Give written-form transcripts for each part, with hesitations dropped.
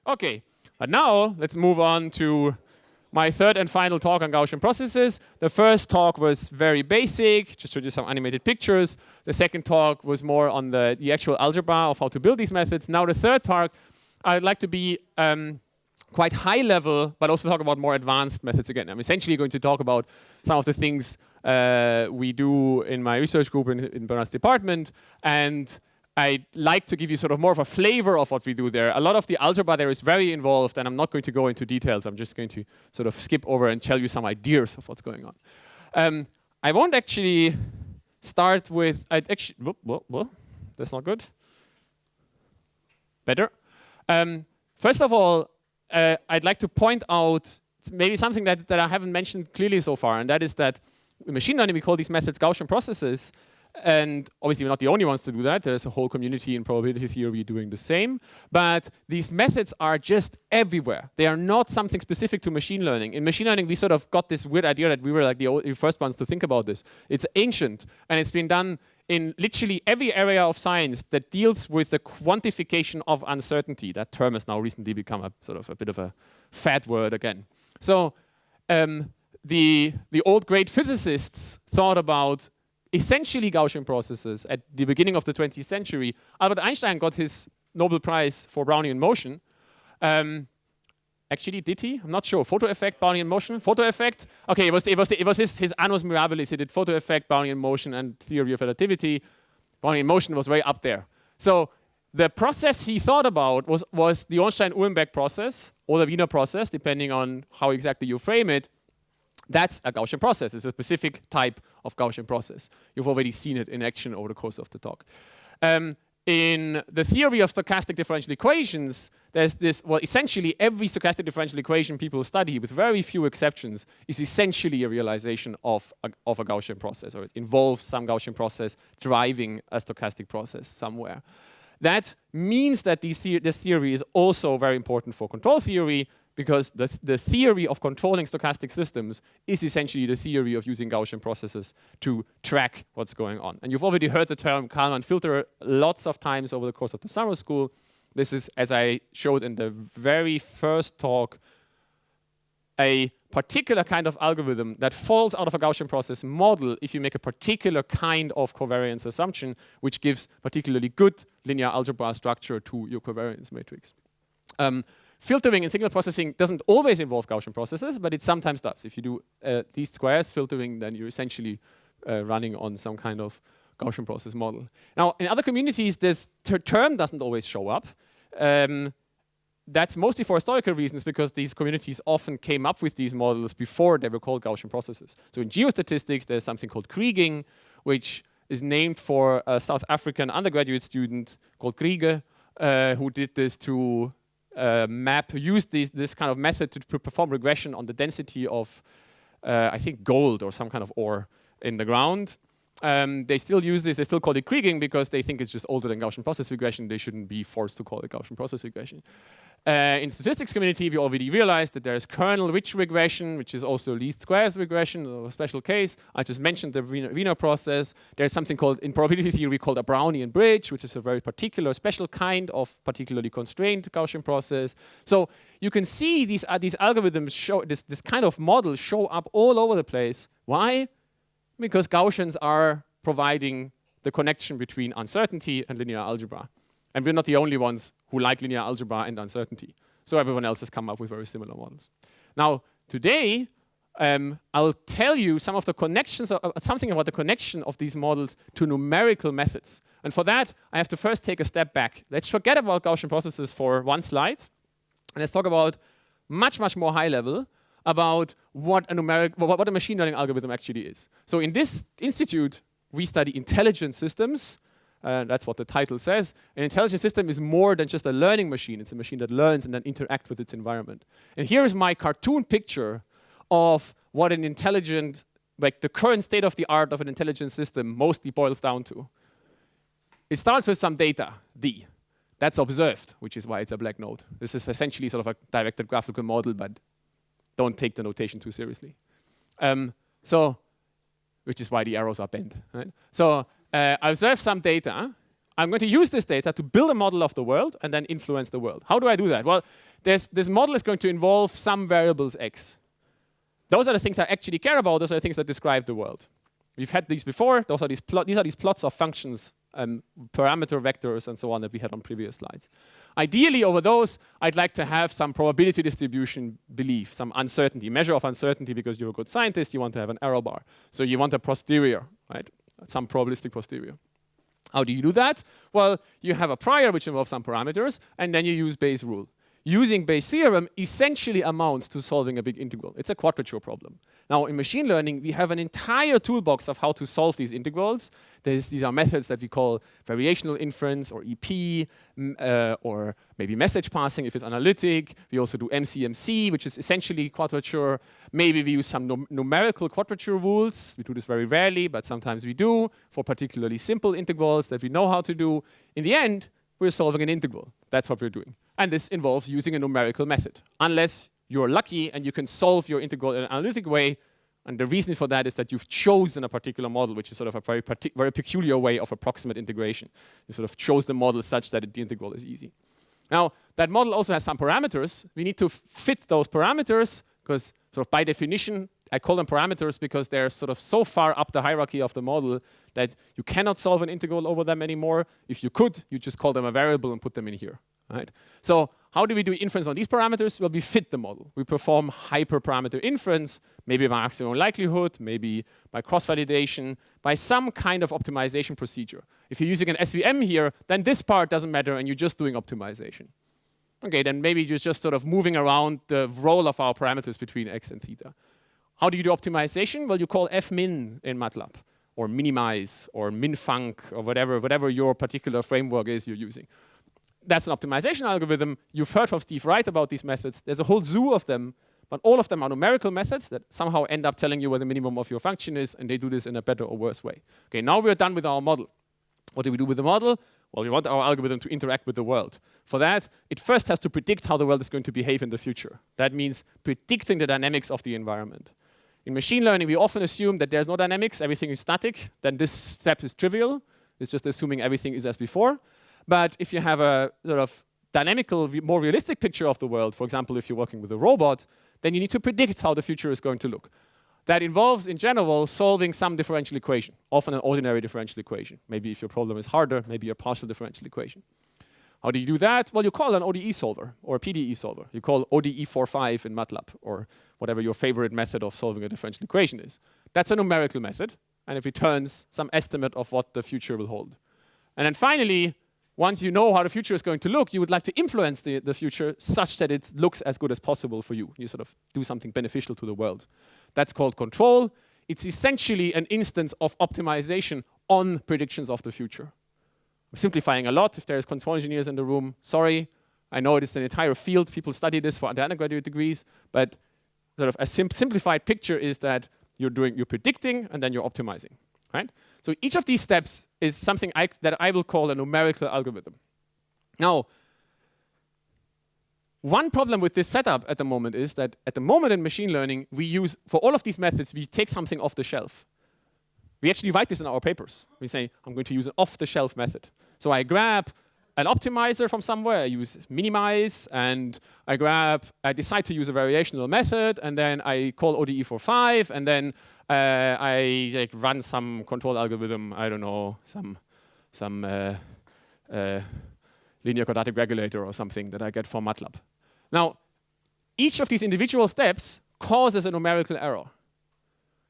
Okay, but now let's move on to my third and final talk on Gaussian processes. The first talk was very basic, just showed you some animated pictures. The second talk was more on the actual algebra of how to build these methods. Now the third part, I'd like to be quite high level, but also talk about more advanced methods again. I'm essentially going to talk about some of the things we do in my research group in Bernard's department, and I'd like to give you sort of more of a flavor of what we do there. A lot of the algebra there is very involved, and I'm not going to go into details. I'm just going to sort of skip over and tell you some ideas of what's going on. I won't actually start with, that's not good. Better. First of all, I'd like to point out maybe something that I haven't mentioned clearly so far, and that is that in machine learning we call these methods Gaussian processes. And obviously we're not the only ones to do that. There's a whole community in probability theory doing the same. But these methods are just everywhere. They are not something specific to machine learning. In machine learning, we sort of got this weird idea that we were like the first ones to think about this. It's ancient, and it's been done in literally every area of science that deals with the quantification of uncertainty. That term has now recently become a sort of a bit of a fad word again. So the old great physicists thought about essentially Gaussian processes at the beginning of the 20th century. Albert Einstein got his Nobel Prize for Brownian motion. Actually, did he? I'm not sure. Photo effect, Brownian motion, photo effect. Okay, it was his annus mirabilis. He did photo effect, Brownian motion, and theory of relativity. Brownian motion was way up there. So the process he thought about was the Ornstein-Uhlenbeck process or the Wiener process, depending on how exactly you frame it. That's a Gaussian process. It's a specific type of Gaussian process. You've already seen it in action over the course of the talk. In the theory of stochastic differential equations, there's this, well, essentially every stochastic differential equation people study, with very few exceptions, is essentially a realization of a Gaussian process, or it involves some Gaussian process driving a stochastic process somewhere. That means that this theory is also very important for control theory, because the theory of controlling stochastic systems is essentially the theory of using Gaussian processes to track what's going on. And you've already heard the term Kalman filter lots of times over the course of the summer school. This is, as I showed in the very first talk, a particular kind of algorithm that falls out of a Gaussian process model if you make a particular kind of covariance assumption, which gives particularly good linear algebra structure to your covariance matrix. Filtering in signal processing doesn't always involve Gaussian processes, but it sometimes does. If you do least squares filtering, then you're essentially running on some kind of Gaussian process model. Now, in other communities, this term doesn't always show up. That's mostly for historical reasons, because these communities often came up with these models before they were called Gaussian processes. So in geostatistics, there's something called kriging, which is named for a South African undergraduate student called Kriege, who did this to used this kind of method to perform regression on the density of, I think, gold or some kind of ore in the ground. They still use this, they still call it kriging because they think it's just older than Gaussian process regression. They shouldn't be forced to call it Gaussian process regression. In statistics community, we already realized that there is kernel-rich regression, which is also least squares regression, a special case. I just mentioned the Wiener process. There's something called, in probability theory, called a Brownian bridge, which is a very particular, special kind of particularly constrained Gaussian process. So you can see these algorithms show, this kind of model show up all over the place. Why? Because Gaussians are providing the connection between uncertainty and linear algebra. And we're not the only ones who like linear algebra and uncertainty. So everyone else has come up with very similar models. Now, today, I'll tell you some of the connections, something about the connection of these models to numerical methods. And for that, I have to first take a step back. Let's forget about Gaussian processes for one slide. And let's talk about much, much more high level about what a machine learning algorithm actually is. So in this institute, we study intelligent systems. That's what the title says. An intelligent system is more than just a learning machine. It's a machine that learns and then interacts with its environment. And here is my cartoon picture of what an intelligent, like the current state of the art of an intelligent system mostly boils down to. It starts with some data, D. That's observed, which is why it's a black node. This is essentially sort of a directed graphical model, but don't take the notation too seriously. Which is why the arrows are bent. Right? So I observe some data. I'm going to use this data to build a model of the world and then influence the world. How do I do that? Well, this model is going to involve some variables x. Those are the things I actually care about. Those are the things that describe the world. We've had these before. These are these plots of functions, parameter vectors, and so on that we had on previous slides. Ideally, over those, I'd like to have some probability distribution belief, some uncertainty, measure of uncertainty, because you're a good scientist, you want to have an error bar. So you want a posterior, right? Some probabilistic posterior. How do you do that? Well, you have a prior, which involves some parameters, and then you use Bayes' rule. Using Bayes' theorem essentially amounts to solving a big integral. It's a quadrature problem. Now, in machine learning, we have an entire toolbox of how to solve these integrals. These are methods that we call variational inference, or EP, or maybe message passing if it's analytic. We also do MCMC, which is essentially quadrature. Maybe we use some numerical quadrature rules. We do this very rarely, but sometimes we do, for particularly simple integrals that we know how to do. In the end, we're solving an integral. That's what we're doing. And this involves using a numerical method. Unless you're lucky and you can solve your integral in an analytic way. And the reason for that is that you've chosen a particular model, which is sort of a very peculiar way of approximate integration. You sort of chose the model such that the integral is easy. Now, that model also has some parameters. We need to fit those parameters, because sort of by definition, I call them parameters because they're sort of so far up the hierarchy of the model that you cannot solve an integral over them anymore. If you could, you just call them a variable and put them in here. Right? So how do we do inference on these parameters? Well, we fit the model. We perform hyperparameter inference, maybe by maximum likelihood, maybe by cross-validation, by some kind of optimization procedure. If you're using an SVM here, then this part doesn't matter and you're just doing optimization. Okay, then maybe you're just sort of moving around the role of our parameters between x and theta. How do you do optimization? Well, you call fmin in MATLAB, or minimize, or minfunc, or whatever your particular framework is you're using. That's an optimization algorithm. You've heard from Steve Wright about these methods. There's a whole zoo of them, but all of them are numerical methods that somehow end up telling you where the minimum of your function is, and they do this in a better or worse way. Okay, now we're done with our model. What do we do with the model? Well, we want our algorithm to interact with the world. For that, it first has to predict how the world is going to behave in the future. That means predicting the dynamics of the environment. In machine learning, we often assume that there's no dynamics, everything is static. Then this step is trivial. It's just assuming everything is as before. But if you have a sort of dynamical, more realistic picture of the world, for example, if you're working with a robot, then you need to predict how the future is going to look. That involves, in general, solving some differential equation, often an ordinary differential equation. Maybe if your problem is harder, maybe a partial differential equation. How do you do that? Well, you call an ODE solver or a PDE solver. You call ODE 4.5 in MATLAB, or whatever your favorite method of solving a differential equation is. That's a numerical method, and it returns some estimate of what the future will hold. And then finally, once you know how the future is going to look, you would like to influence the future such that it looks as good as possible for you. You sort of do something beneficial to the world. That's called control. It's essentially an instance of optimization on predictions of the future. I'm simplifying a lot. If there's control engineers in the room, sorry. I know it is an entire field. People study this for undergraduate degrees, but sort of a simplified picture is that you're predicting and then you're optimizing, right? So each of these steps is something that I will call a numerical algorithm. Now, one problem with this setup at the moment is that at the moment in machine learning, we use, for all of these methods, we take something off the shelf. We actually write this in our papers. We say, I'm going to use an off-the-shelf method. So I grab an optimizer from somewhere, I use minimize, and I decide to use a variational method, and then I call ODE 4.5, and then I run some control algorithm, I don't know, some linear quadratic regulator or something that I get from MATLAB. Now, each of these individual steps causes a numerical error.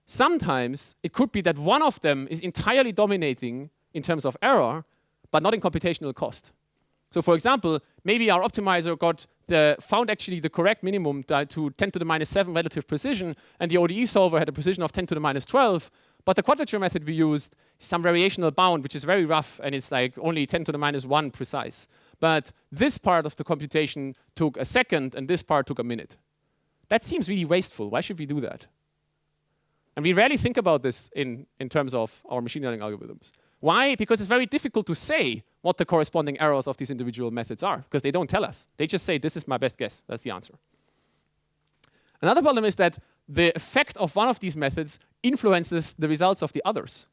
Sometimes it could be that one of them is entirely dominating in terms of error, but not in computational cost. So for example, maybe our optimizer found actually the correct minimum to 10 to the minus 7 relative precision, and the ODE solver had a precision of 10 to the minus 12, but the quadrature method we used is some variational bound, which is very rough, and it's like only 10 to the minus 1 precise. But this part of the computation took a second, and this part took a minute. That seems really wasteful. Why should we do that? And we rarely think about this in terms of our machine learning algorithms. Why? Because it's very difficult to say what the corresponding errors of these individual methods are, because they don't tell us. They just say, this is my best guess. That's the answer. Another problem is that the effect of one of these methods influences the results of the others.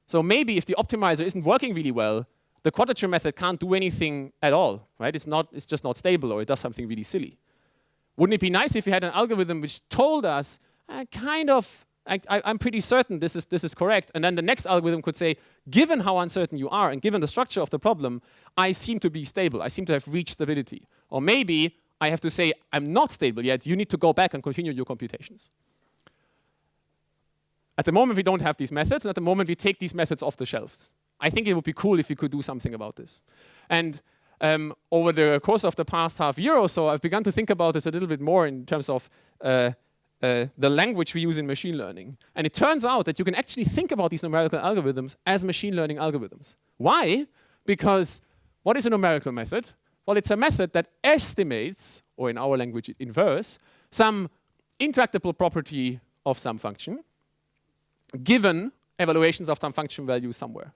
So maybe if the optimizer isn't working really well, the quadrature method can't do anything at all, right? It's just not stable, or it does something really silly. Wouldn't it be nice if you had an algorithm which told us, I'm pretty certain this is correct, and then the next algorithm could say, given how uncertain you are and given the structure of the problem, I seem to be stable. I seem to have reached stability. Or maybe I have to say, I'm not stable yet. You need to go back and continue your computations. At the moment, we don't have these methods, and at the moment, we take these methods off the shelves. I think it would be cool if we could do something about this. And over the course of the past half year or so, I've begun to think about this a little bit more in terms of the language we use in machine learning. And it turns out that you can actually think about these numerical algorithms as machine learning algorithms. Why? Because what is a numerical method? Well, it's a method that estimates, or in our language, it infers, some intractable property of some function, given evaluations of some function value somewhere.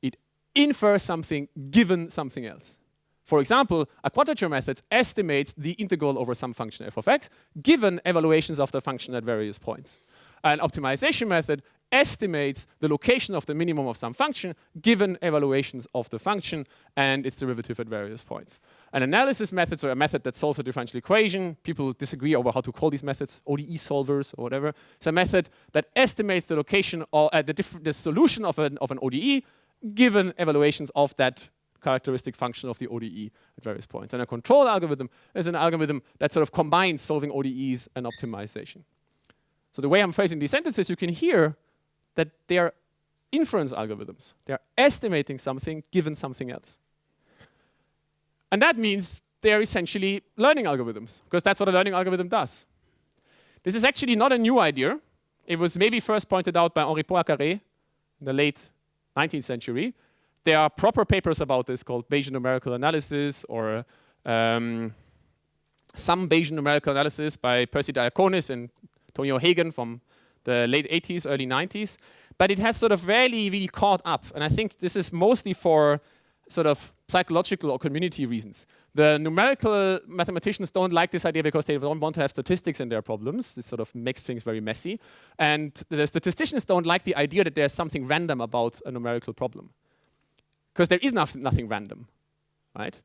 It infers something given something else. For example, a quadrature method estimates the integral over some function f of x, given evaluations of the function at various points. An optimization method estimates the location of the minimum of some function, given evaluations of the function and its derivative at various points. An analysis method, or a method that solves a differential equation, people disagree over how to call these methods, ODE solvers or whatever. It's a method that estimates the location or the solution of an ODE, given evaluations of that characteristic function of the ODE at various points. And a control algorithm is an algorithm that sort of combines solving ODEs and optimization. So the way I'm phrasing these sentences, you can hear that they are inference algorithms. They are estimating something given something else. And that means they are essentially learning algorithms, because that's what a learning algorithm does. This is actually not a new idea. It was maybe first pointed out by Henri Poincaré in the late 19th century. There are proper papers about this called Bayesian numerical analysis, or some Bayesian numerical analysis by Percy Diaconis and Tonio Hagen from the late 80s, early 90s. But it has sort of rarely really caught up. And I think this is mostly for sort of psychological or community reasons. The numerical mathematicians don't like this idea because they don't want to have statistics in their problems. This sort of makes things very messy. And the statisticians don't like the idea that there's something random about a numerical problem, because there is nothing random, right?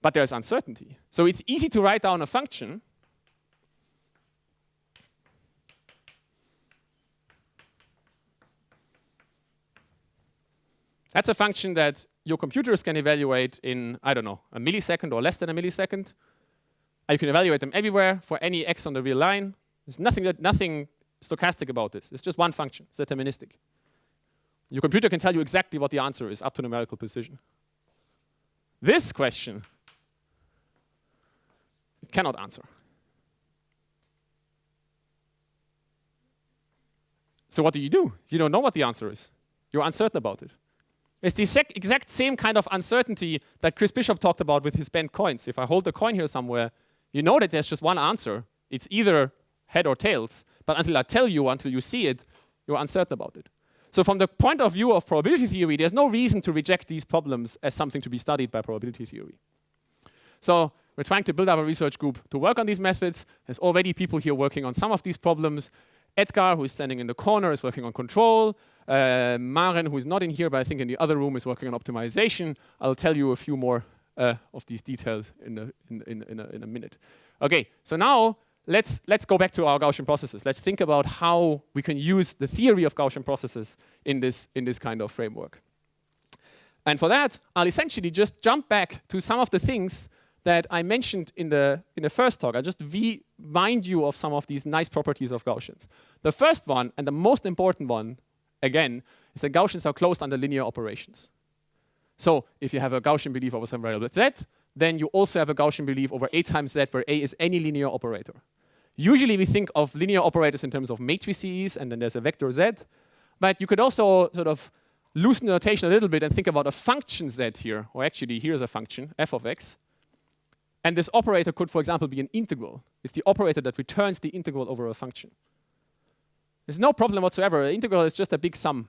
But there's uncertainty. So it's easy to write down a function that's a function that your computers can evaluate in, I don't know, a millisecond or less than a millisecond. And you can evaluate them everywhere for any x on the real line. There's nothing stochastic about this. It's just one function. It's deterministic. Your computer can tell you exactly what the answer is up to numerical precision. This question, it cannot answer. So what do? You don't know what the answer is. You're uncertain about it. It's the exact same kind of uncertainty that Chris Bishop talked about with his bent coins. If I hold the coin here somewhere, you know that there's just one answer. It's either head or tails. But until I tell you, until you see it, you're uncertain about it. So from the point of view of probability theory, there's no reason to reject these problems as something to be studied by probability theory. So we're trying to build up a research group to work on these methods. There's already people here working on some of these problems. Edgar, who is standing in the corner, is working on control. Maren, who is not in here, but I think in the other room, is working on optimization. I'll tell you a few more of these details in a minute. Okay, so now let's go back to our Gaussian processes. Let's think about how we can use the theory of Gaussian processes in this kind of framework. And for that, I'll essentially just jump back to some of the things that I mentioned in the first talk. I'll just remind you of some of these nice properties of Gaussians. The first one, and the most important one, again, is that Gaussians are closed under linear operations. So if you have a Gaussian belief over some variable z, then you also have a Gaussian belief over a times z, where a is any linear operator. Usually we think of linear operators in terms of matrices, and then there's a vector z. But you could also sort of loosen the notation a little bit and think about a function z here, or actually here's a function, f of x. And this operator could, for example, be an integral. It's the operator that returns the integral over a function. There's no problem whatsoever. An integral is just a big sum,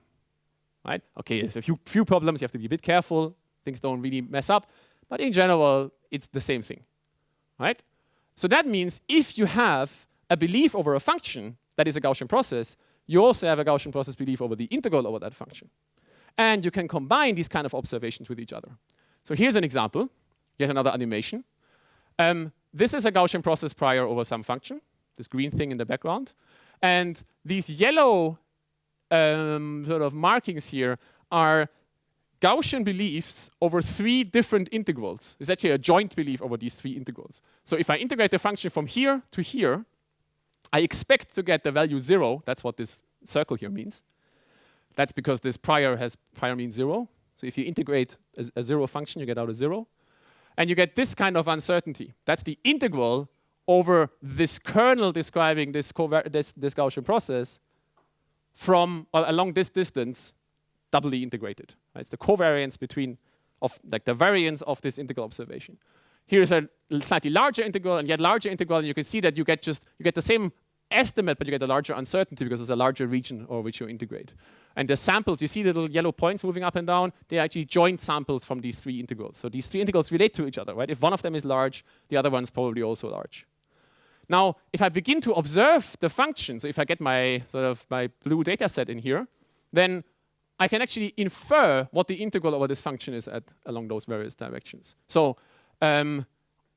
right? Okay, there's a few problems. You have to be a bit careful. Things don't really mess up. But in general, it's the same thing, right? So that means if you have a belief over a function that is a Gaussian process, you also have a Gaussian process belief over the integral over that function. And you can combine these kind of observations with each other. So here's an example, yet another animation. This is a Gaussian process prior over some function, this green thing in the background. And these yellow sort of markings here are Gaussian beliefs over 3 different integrals. It's actually a joint belief over these 3 integrals. So if I integrate the function from here to here, I expect to get the value 0. That's what this circle here means. That's because this prior means 0. So if you integrate a 0 function, you get out a 0. And you get this kind of uncertainty. That's the integral over this kernel describing this Gaussian process from along this distance, doubly integrated. Right? It's the covariance between the variance of this integral observation. Here's a slightly larger integral and yet larger integral, and you can see that you get the same estimate, but you get a larger uncertainty because there's a larger region over which you integrate. And the samples, you see the little yellow points moving up and down, they're actually joint samples from these 3 integrals. So these 3 integrals relate to each other, right? If one of them is large, the other one's probably also large. Now, if I begin to observe the function, so if I get my blue data set in here, then I can actually infer what the integral over this function is along those various directions. So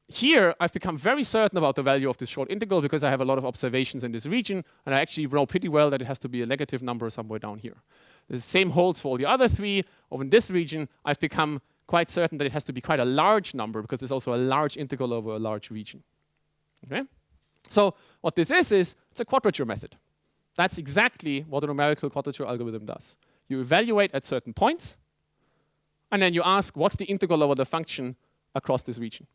here, I've become very certain about the value of this short integral because I have a lot of observations in this region, and I actually know pretty well that it has to be a negative number somewhere down here. The same holds for all the other 3. Over in this region, I've become quite certain that it has to be quite a large number because there's also a large integral over a large region. Okay? So what this is it's a quadrature method. That's exactly what a numerical quadrature algorithm does. You evaluate at certain points, and then you ask, what's the integral over the function across this region?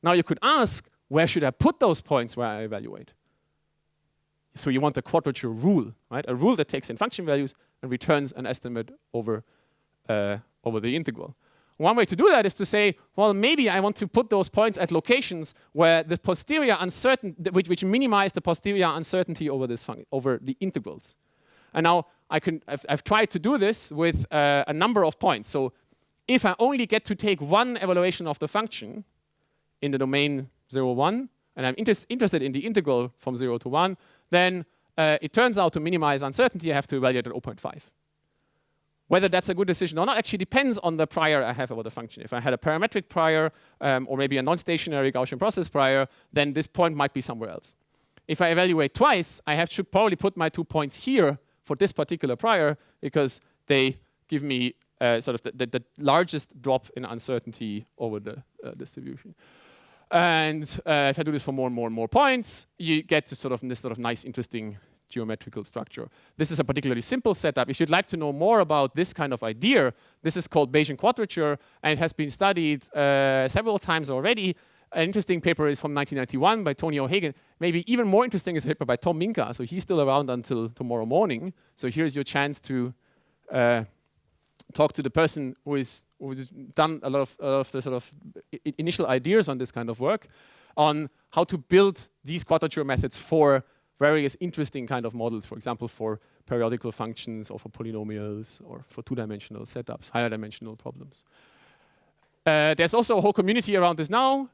Now you could ask, where should I put those points where I evaluate? So you want a quadrature rule, right? A rule that takes in function values and returns an estimate over the integral. One way to do that is to say, well, maybe I want to put those points at locations where the posterior uncertainty, which minimize the posterior uncertainty over over the integrals. And now I've tried to do this with a number of points. So if I only get to take one evaluation of the function in the domain 0, 1, and I'm interested in the integral from 0 to 1, then it turns out to minimize uncertainty, I have to evaluate at 0.5. Whether that's a good decision or not actually depends on the prior I have over the function. If I had a parametric prior or maybe a non-stationary Gaussian process prior, then this point might be somewhere else. If I evaluate twice, I should probably put my 2 points here for this particular prior because they give me sort of the largest drop in uncertainty over the distribution. And if I do this for more and more and more points, you get to this sort of nice, interesting geometrical structure. This is a particularly simple setup. If you'd like to know more about this kind of idea, this is called Bayesian quadrature, and it has been studied several times already. An interesting paper is from 1991 by Tony O'Hagan. Maybe even more interesting is a paper by Tom Minka. So he's still around until tomorrow morning. So here's your chance to talk to the person who's done a lot of the sort of initial ideas on this kind of work, on how to build these quadrature methods for various interesting kind of models, for example, for periodical functions or for polynomials or for 2-dimensional setups, higher dimensional problems. There's also a whole community around this now.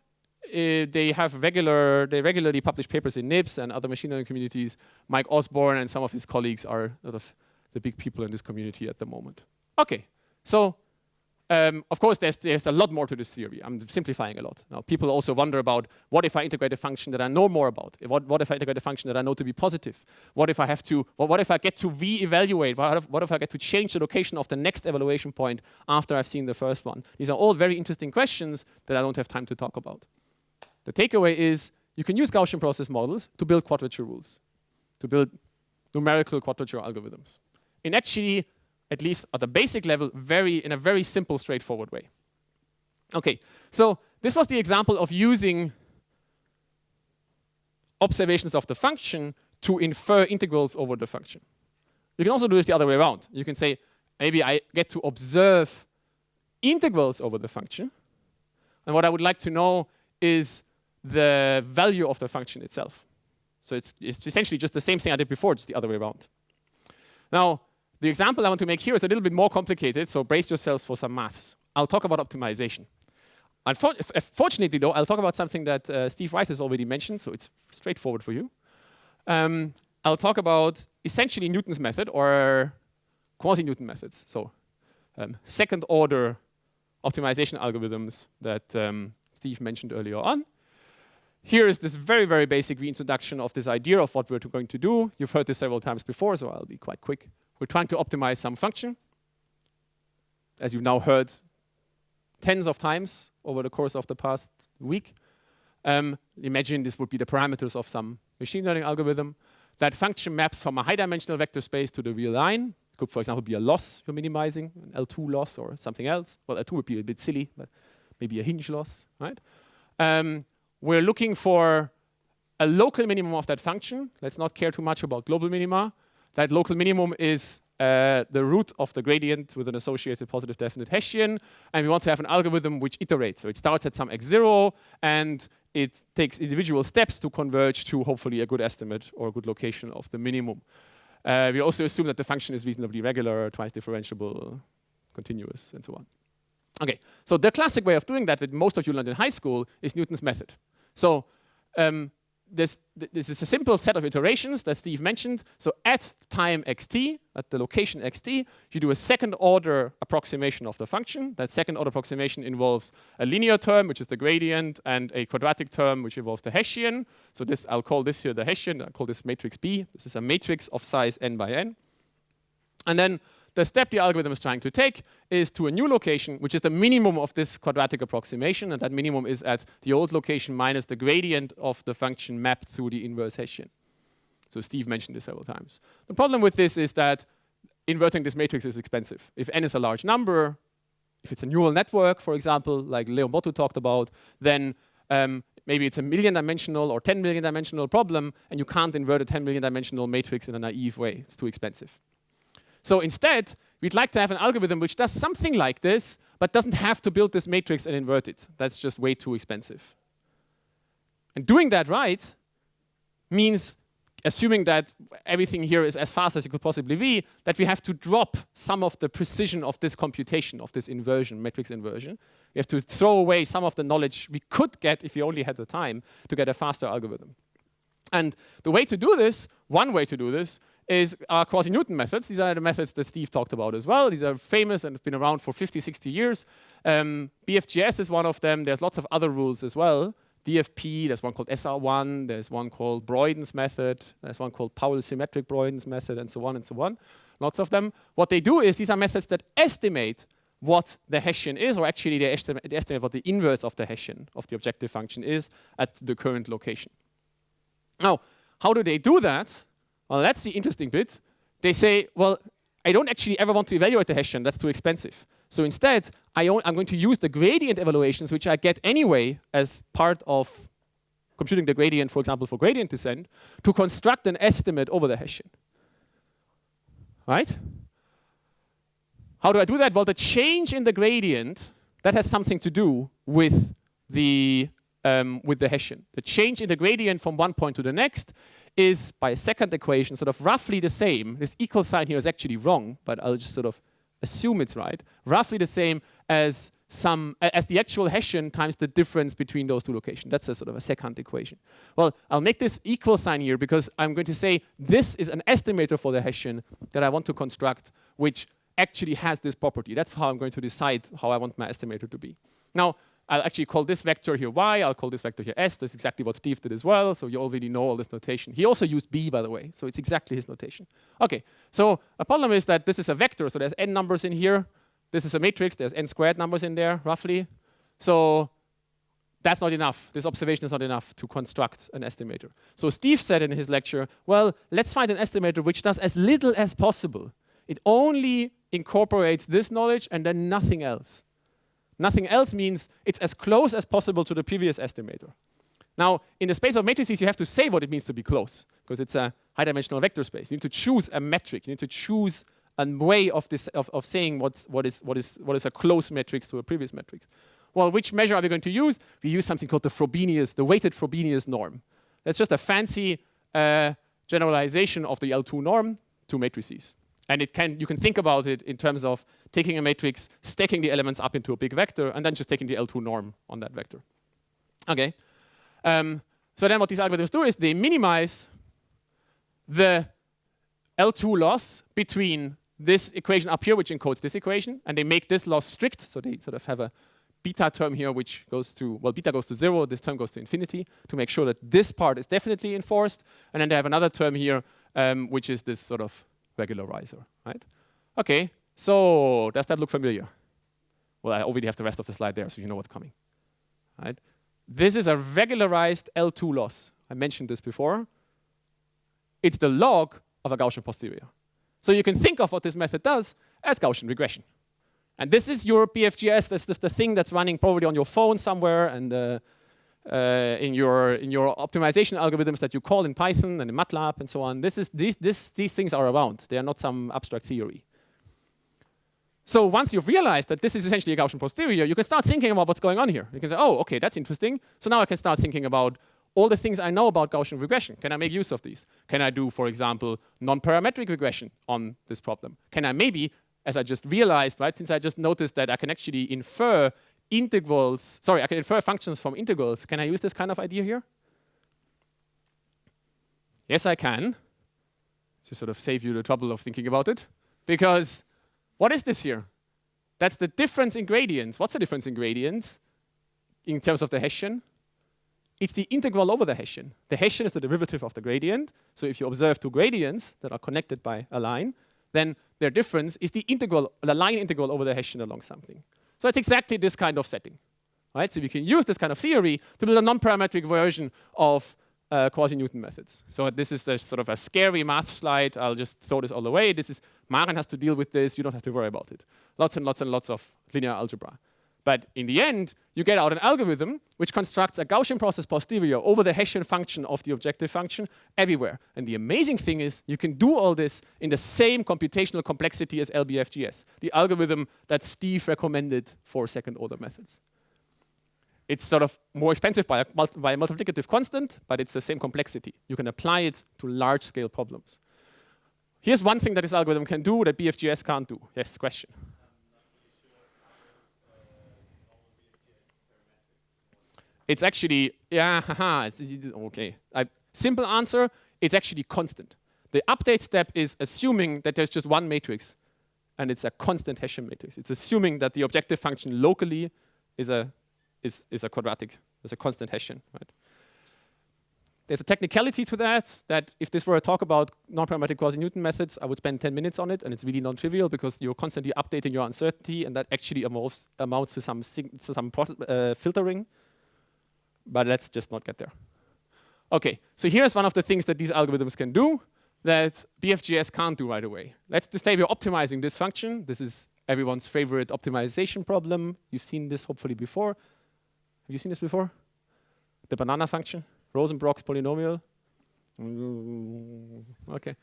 They regularly publish papers in NIBS and other machine learning communities. Mike Osborne and some of his colleagues are sort of the big people in this community at the moment. Okay, so of course there's a lot more to this theory. I'm simplifying a lot. Now people also wonder about what if I integrate a function that I know more about? What if I integrate a function that I know to be positive? What if I get to re-evaluate? What if I get to change the location of the next evaluation point after I've seen the first one? These are all very interesting questions that I don't have time to talk about. The takeaway is you can use Gaussian process models to build quadrature rules, to build numerical quadrature algorithms. In actually, at least at the basic level, in a very simple, straightforward way. Okay, so this was the example of using observations of the function to infer integrals over the function. You can also do this the other way around. You can say, maybe I get to observe integrals over the function, and what I would like to know is the value of the function itself. So it's essentially just the same thing I did before, just the other way around. Now, the example I want to make here is a little bit more complicated, so brace yourselves for some maths. I'll talk about optimization. Fortunately, though, I'll talk about something that Steve Wright has already mentioned, so it's straightforward for you. I'll talk about essentially Newton's method or quasi-Newton methods. So second order optimization algorithms that Steve mentioned earlier on. Here is this very, very basic reintroduction of this idea of what we're going to do. You've heard this several times before, so I'll be quite quick. We're trying to optimize some function, as you've now heard tens of times over the course of the past week. Imagine this would be the parameters of some machine learning algorithm. That function maps from a high-dimensional vector space to the real line. It could, for example, be a loss you're minimizing, an L2 loss or something else. Well, L2 would be a bit silly, but maybe a hinge loss, right? We're looking for a local minimum of that function. Let's not care too much about global minima. That local minimum is the root of the gradient with an associated positive definite Hessian. And we want to have an algorithm which iterates. So it starts at some x0, and it takes individual steps to converge to hopefully a good estimate or a good location of the minimum. We also assume that the function is reasonably regular, twice differentiable, continuous, and so on. Okay, so the classic way of doing that most of you learned in high school is Newton's method. So this is a simple set of iterations that Steve mentioned. So at time xt, at the location xt, you do a second order approximation of the function. That second order approximation involves a linear term, which is the gradient, and a quadratic term, which involves the Hessian. So this, I'll call this here the Hessian. I'll call this matrix B. This is a matrix of size n by n. And then the step the algorithm is trying to take is to a new location, which is the minimum of this quadratic approximation, and that minimum is at the old location minus the gradient of the function mapped through the inverse Hessian. So Steve mentioned this several times. The problem with this is that inverting this matrix is expensive. If n is a large number, if it's a neural network, for example, like Leon Bottu talked about, then maybe it's a million-dimensional or 10 million-dimensional problem, and you can't invert a 10 million-dimensional matrix in a naive way. It's too expensive. So instead, we'd like to have an algorithm which does something like this, but doesn't have to build this matrix and invert it. That's just way too expensive. And doing that right means, assuming that everything here is as fast as it could possibly be, that we have to drop some of the precision of this computation, of this inversion, matrix inversion. We have to throw away some of the knowledge we could get if we only had the time to get a faster algorithm. And the way to do this, one way to do this, is our quasi-Newton methods. These are the methods that Steve talked about as well. These are famous and have been around for 50, 60 years. BFGS is one of them. There's lots of other rules as well. DFP, there's one called SR1, there's one called Broyden's method, there's one called Powell symmetric Broyden's method, and so on and so on. Lots of them. What they do is these are methods that estimate what the Hessian is, or actually they estimate what the inverse of the Hessian, of the objective function, is at the current location. Now, how do they do that? Well, that's the interesting bit. They say, well, I don't actually ever want to evaluate the Hessian. That's too expensive. So instead, I'm going to use the gradient evaluations, which I get anyway as part of computing the gradient, for example, for gradient descent, to construct an estimate over the Hessian. Right? How do I do that? Well, the change in the gradient, that has something to do with the Hessian. The change in the gradient from one point to the next is, by a second equation, sort of roughly the same. This equal sign here is actually wrong, but I'll just sort of assume it's right. Roughly the same as the actual Hessian times the difference between those two locations. That's a sort of a second equation. Well, I'll make this equal sign here because I'm going to say this is an estimator for the Hessian that I want to construct, which actually has this property. That's how I'm going to decide how I want my estimator to be. Now, I'll actually call this vector here y, I'll call this vector here s. That's exactly what Steve did as well, so you already know all this notation. He also used b, by the way, so it's exactly his notation. Okay, so a problem is that this is a vector, so there's n numbers in here. This is a matrix, there's n squared numbers in there, roughly. So that's not enough. This observation is not enough to construct an estimator. So Steve said in his lecture, well, let's find an estimator which does as little as possible. It only incorporates this knowledge and then nothing else. Nothing else means it's as close as possible to the previous estimator. Now, in the space of matrices, you have to say what it means to be close, because it's a high-dimensional vector space. You need to choose a metric. You need to choose a way of saying what is a close matrix to a previous matrix. Well, which measure are we going to use? We use something called the weighted Frobenius norm. That's just a fancy generalization of the L2 norm to matrices. And you can think about it in terms of taking a matrix, stacking the elements up into a big vector, and then just taking the L2 norm on that vector. Okay. So then what these algorithms do is they minimize the L2 loss between this equation up here, which encodes this equation, and they make this loss strict, so they sort of have a beta term here, which goes to, well, beta goes to 0, this term goes to infinity, to make sure that this part is definitely enforced, and then they have another term here, which is this sort of regularizer, right? Okay, so does that look familiar? Well, I already have the rest of the slide there, so you know what's coming, right? This is a regularized L2 loss. I mentioned this before. It's the log of a Gaussian posterior. So you can think of what this method does as Gaussian regression. And this is your BFGS. This is the thing that's running probably on your phone somewhere and in your optimization algorithms that you call in Python and in MATLAB and so on. These things are around. They are not some abstract theory. So once you've realized that this is essentially a Gaussian posterior, you can start thinking about what's going on here. You can say, oh, okay, that's interesting. So now I can start thinking about all the things I know about Gaussian regression. Can I make use of these? Can I do, for example, non-parametric regression on this problem? Can I maybe, as I just realized, right, since I just noticed that I can actually infer integrals, sorry, I can infer functions from integrals. Can I use this kind of idea here? Yes, I can. To sort of save you the trouble of thinking about it. Because what is this here? That's the difference in gradients. What's the difference in gradients in terms of the Hessian? It's the integral over the Hessian. The Hessian is the derivative of the gradient. So if you observe two gradients that are connected by a line, then their difference is the integral, the line integral over the Hessian along something. So it's exactly this kind of setting, right? So we can use this kind of theory to build a non-parametric version of quasi-Newton methods. So this is sort of a scary math slide. I'll just throw this all away. This is, Maren has to deal with this. You don't have to worry about it. Lots and lots and lots of linear algebra. But in the end, you get out an algorithm which constructs a Gaussian process posterior over the Hessian function of the objective function everywhere. And the amazing thing is you can do all this in the same computational complexity as LBFGS, the algorithm that Steve recommended for second-order methods. It's sort of more expensive by a multiplicative constant, but it's the same complexity. You can apply it to large-scale problems. Here's one thing that this algorithm can do that BFGS can't do. Yes, question? It's actually, yeah, haha, it's okay. Simple answer, it's actually constant. The update step is assuming that there's just one matrix, and it's a constant Hessian matrix. It's assuming that the objective function locally is a quadratic, is a constant Hessian, right? There's a technicality to that if this were a talk about non-parametric quasi-Newton methods, I would spend 10 minutes on it, and it's really non-trivial because you're constantly updating your uncertainty, and that actually amounts to some filtering. But let's just not get there. Okay, so here's one of the things that these algorithms can do that BFGS can't do right away. Let's just say we're optimizing this function. This is everyone's favorite optimization problem. You've seen this hopefully before. Have you seen this before? The banana function, Rosenbrock's polynomial. Okay.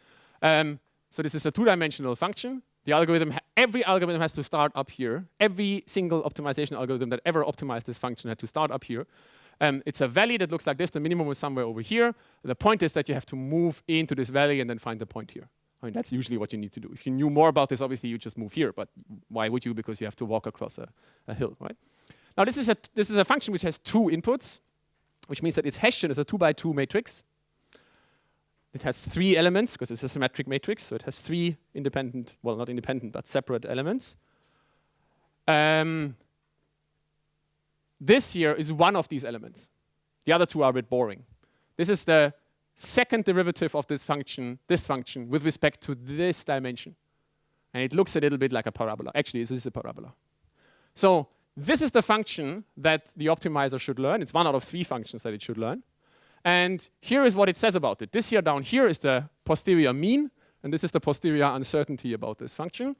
So this is a two-dimensional function. The algorithm, every algorithm has to start up here. Every single optimization algorithm that ever optimized this function had to start up here. It's a valley that looks like this. The minimum is somewhere over here. The point is that you have to move into this valley and then find the point here. I mean, that's usually what you need to do. If you knew more about this, obviously you just move here. But why would you? Because you have to walk across a hill, right? Now this is a function which has two inputs, which means that its Hessian is a 2x2 matrix. It has three elements because it's a symmetric matrix. So it has three independent, well, not independent, but separate elements. This here is one of these elements. The other two are a bit boring. This is the second derivative of this function with respect to this dimension. And it looks a little bit like a parabola. Actually, this is a parabola. So this is the function that the optimizer should learn. It's one out of three functions that it should learn. And here is what it says about it. This here down here is the posterior mean, and this is the posterior uncertainty about this function.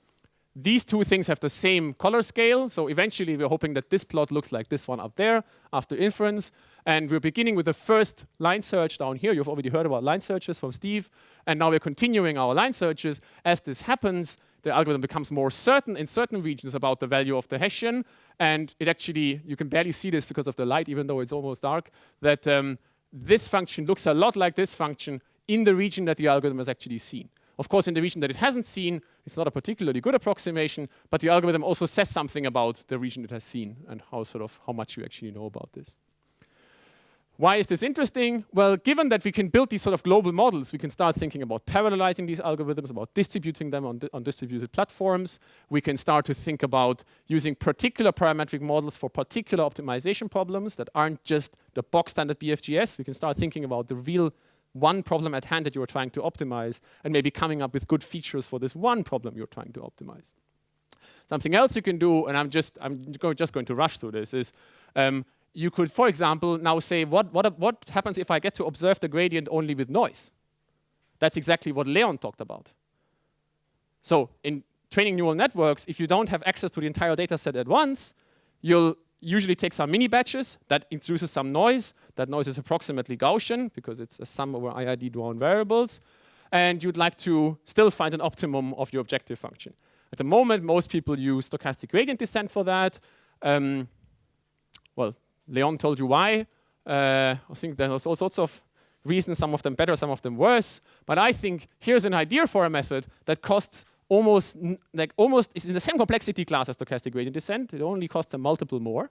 These two things have the same color scale, so eventually we're hoping that this plot looks like this one up there after inference. And we're beginning with the first line search down here. You've already heard about line searches from Steve. And now we're continuing our line searches. As this happens, the algorithm becomes more certain in certain regions about the value of the Hessian. And it actually, you can barely see this because of the light, even though it's almost dark, that this function looks a lot like this function in the region that the algorithm has actually seen. Of course, in the region that it hasn't seen, it's not a particularly good approximation, but the algorithm also says something about the region it has seen and how much you actually know about this. Why is this interesting? Well, given that we can build these sort of global models, we can start thinking about parallelizing these algorithms, about distributing them on distributed platforms. We can start to think about using particular parametric models for particular optimization problems that aren't just the box standard BFGS. We can start thinking about the real one problem at hand that you're trying to optimize and maybe coming up with good features for this one problem you're trying to optimize. Something else you can do, and I'm just going to rush through this, is you could, for example, now say, what happens if I get to observe the gradient only with noise? That's exactly what Leon talked about. So in training neural networks, if you don't have access to the entire data set at once, you'll usually take some mini batches that introduces some noise. That noise is approximately Gaussian because it's a sum over IID drawn variables. And you'd like to still find an optimum of your objective function. At the moment, most people use stochastic gradient descent for that. Well, Leon told you why. I think there's all sorts of reasons, some of them better, some of them worse. But I think here's an idea for a method that costs almost is in the same complexity class as stochastic gradient descent. It only costs a multiple more,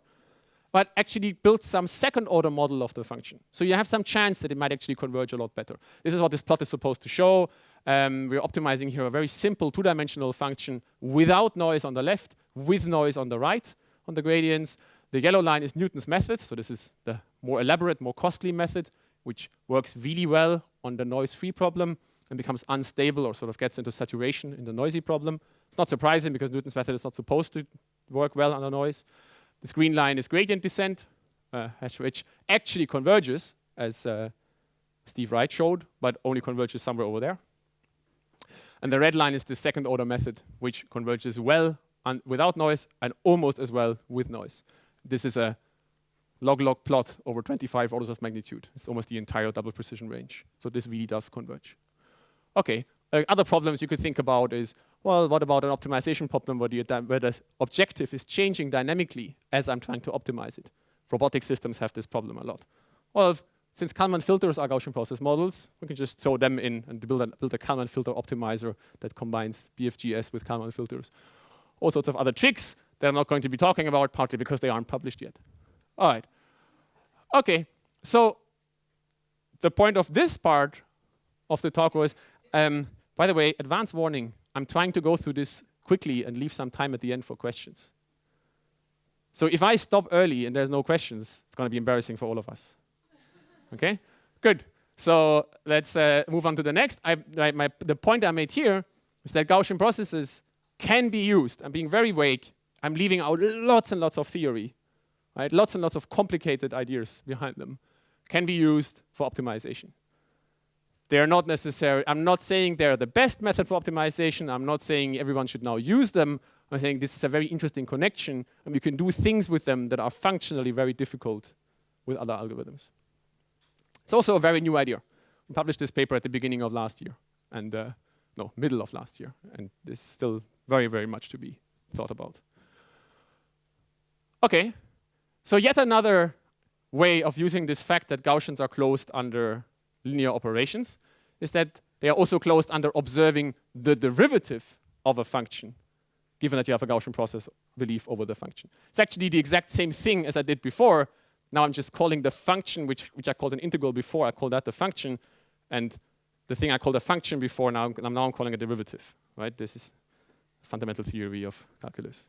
but actually builds some second order model of the function. So you have some chance that it might actually converge a lot better. This is what this plot is supposed to show. We're optimizing here a very simple two-dimensional function without noise on the left, with noise on the right on the gradients. The yellow line is Newton's method, so this is the more elaborate, more costly method, which works really well on the noise-free problem and becomes unstable or sort of gets into saturation in the noisy problem. It's not surprising because Newton's method is not supposed to work well under noise. This green line is gradient descent, which actually converges, as Steve Wright showed, but only converges somewhere over there. And the red line is the second order method, which converges well without noise and almost as well with noise. This is a log-log plot over 25 orders of magnitude. It's almost the entire double precision range. So this really does converge. Okay, other problems you could think about is, well, what about an optimization problem where the objective is changing dynamically as I'm trying to optimize it? Robotic systems have this problem a lot. Well, since Kalman filters are Gaussian process models, we can just throw them in and build a Kalman filter optimizer that combines BFGS with Kalman filters. All sorts of other tricks that I'm not going to be talking about, partly because they aren't published yet. All right. Okay, so the point of this part of the talk was, by the way, advance warning, I'm trying to go through this quickly and leave some time at the end for questions. So if I stop early and there's no questions, it's going to be embarrassing for all of us. Okay, good. So let's move on to the next. The point I made here is that Gaussian processes can be used. I'm being very vague. I'm leaving out lots and lots of theory, right? Lots and lots of complicated ideas behind them. Can be used for optimization. They're not necessary. I'm not saying they're the best method for optimization. I'm not saying everyone should now use them. I'm saying this is a very interesting connection, and we can do things with them that are functionally very difficult with other algorithms. It's also a very new idea. We published this paper at the beginning of last year, and no, middle of last year, and this is still very, very much to be thought about. Okay, so yet another way of using this fact that Gaussians are closed under linear operations is that they are also closed under observing the derivative of a function, given that you have a Gaussian process belief over the function. It's actually the exact same thing as I did before. Now I'm just calling the function, which I called an integral before, I call that the function, and the thing I called a function before, now I'm calling a derivative, right? This is a fundamental theory of calculus,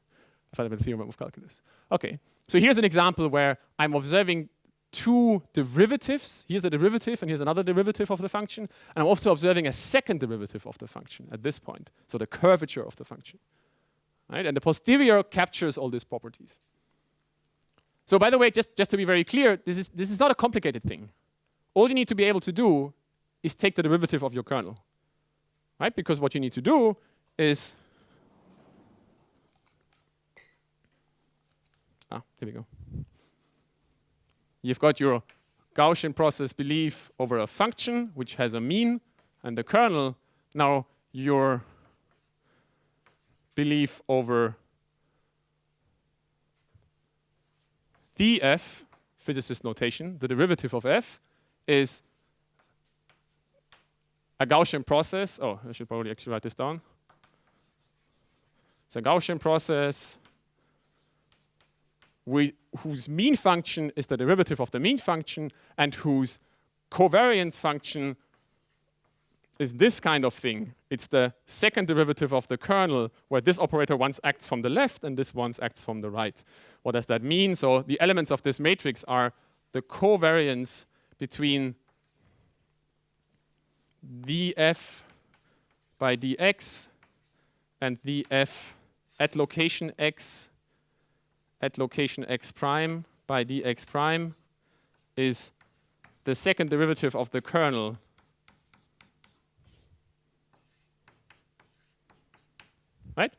a fundamental theorem of calculus. Okay, so here's an example where I'm observing two derivatives. Here's a derivative and here's another derivative of the function. And I'm also observing a second derivative of the function at this point. So the curvature of the function. Right? And the posterior captures all these properties. So by the way, just to be very clear, this is not a complicated thing. All you need to be able to do is take the derivative of your kernel. Right? Because what you need to do is here we go. You've got your Gaussian process belief over a function which has a mean and the kernel. Now your belief over df, physicist notation, the derivative of f, is a Gaussian process. Oh, I should probably actually write this down. It's a Gaussian process whose mean function is the derivative of the mean function and whose covariance function is this kind of thing. It's the second derivative of the kernel, where this operator once acts from the left and this once acts from the right. What does that mean? So the elements of this matrix are the covariance between df by dx and df at location x prime by dx prime is the second derivative of the kernel right?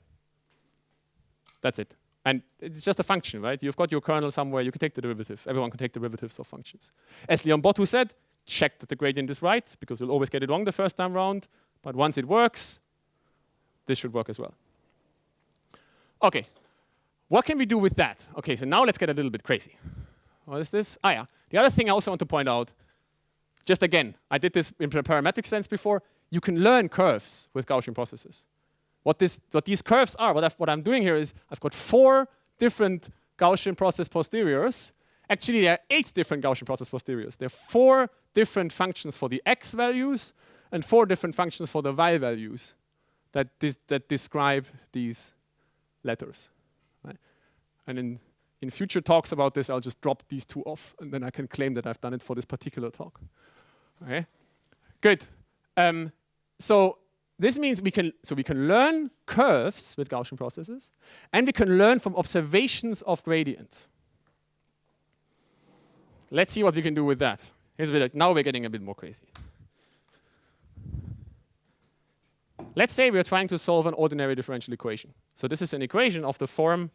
That's it. And it's just a function, right? You've got your kernel somewhere, you can take the derivative. Everyone can take derivatives of functions. As Leon Bottou said, check that the gradient is right, because you'll always get it wrong the first time round. But once it works, this should work as well. Okay, what can we do with that? Okay, so now let's get a little bit crazy. What is this? Ah, yeah. The other thing I also want to point out, just again, I did this in parametric sense before, you can learn curves with Gaussian processes. What these curves are, what I'm doing here is I've got 4 different Gaussian process posteriors. Actually, there are 8 different Gaussian process posteriors. There are 4 different functions for the x values and 4 different functions for the y values that describe these letters. Right? And in future talks about this, I'll just drop these 2 off, and then I can claim that I've done it for this particular talk. Okay, good. So this means we can learn curves with Gaussian processes, and we can learn from observations of gradients. Let's see what we can do with that. Here's a bit. Now we're getting a bit more crazy. Let's say we're trying to solve an ordinary differential equation. So this is an equation of the form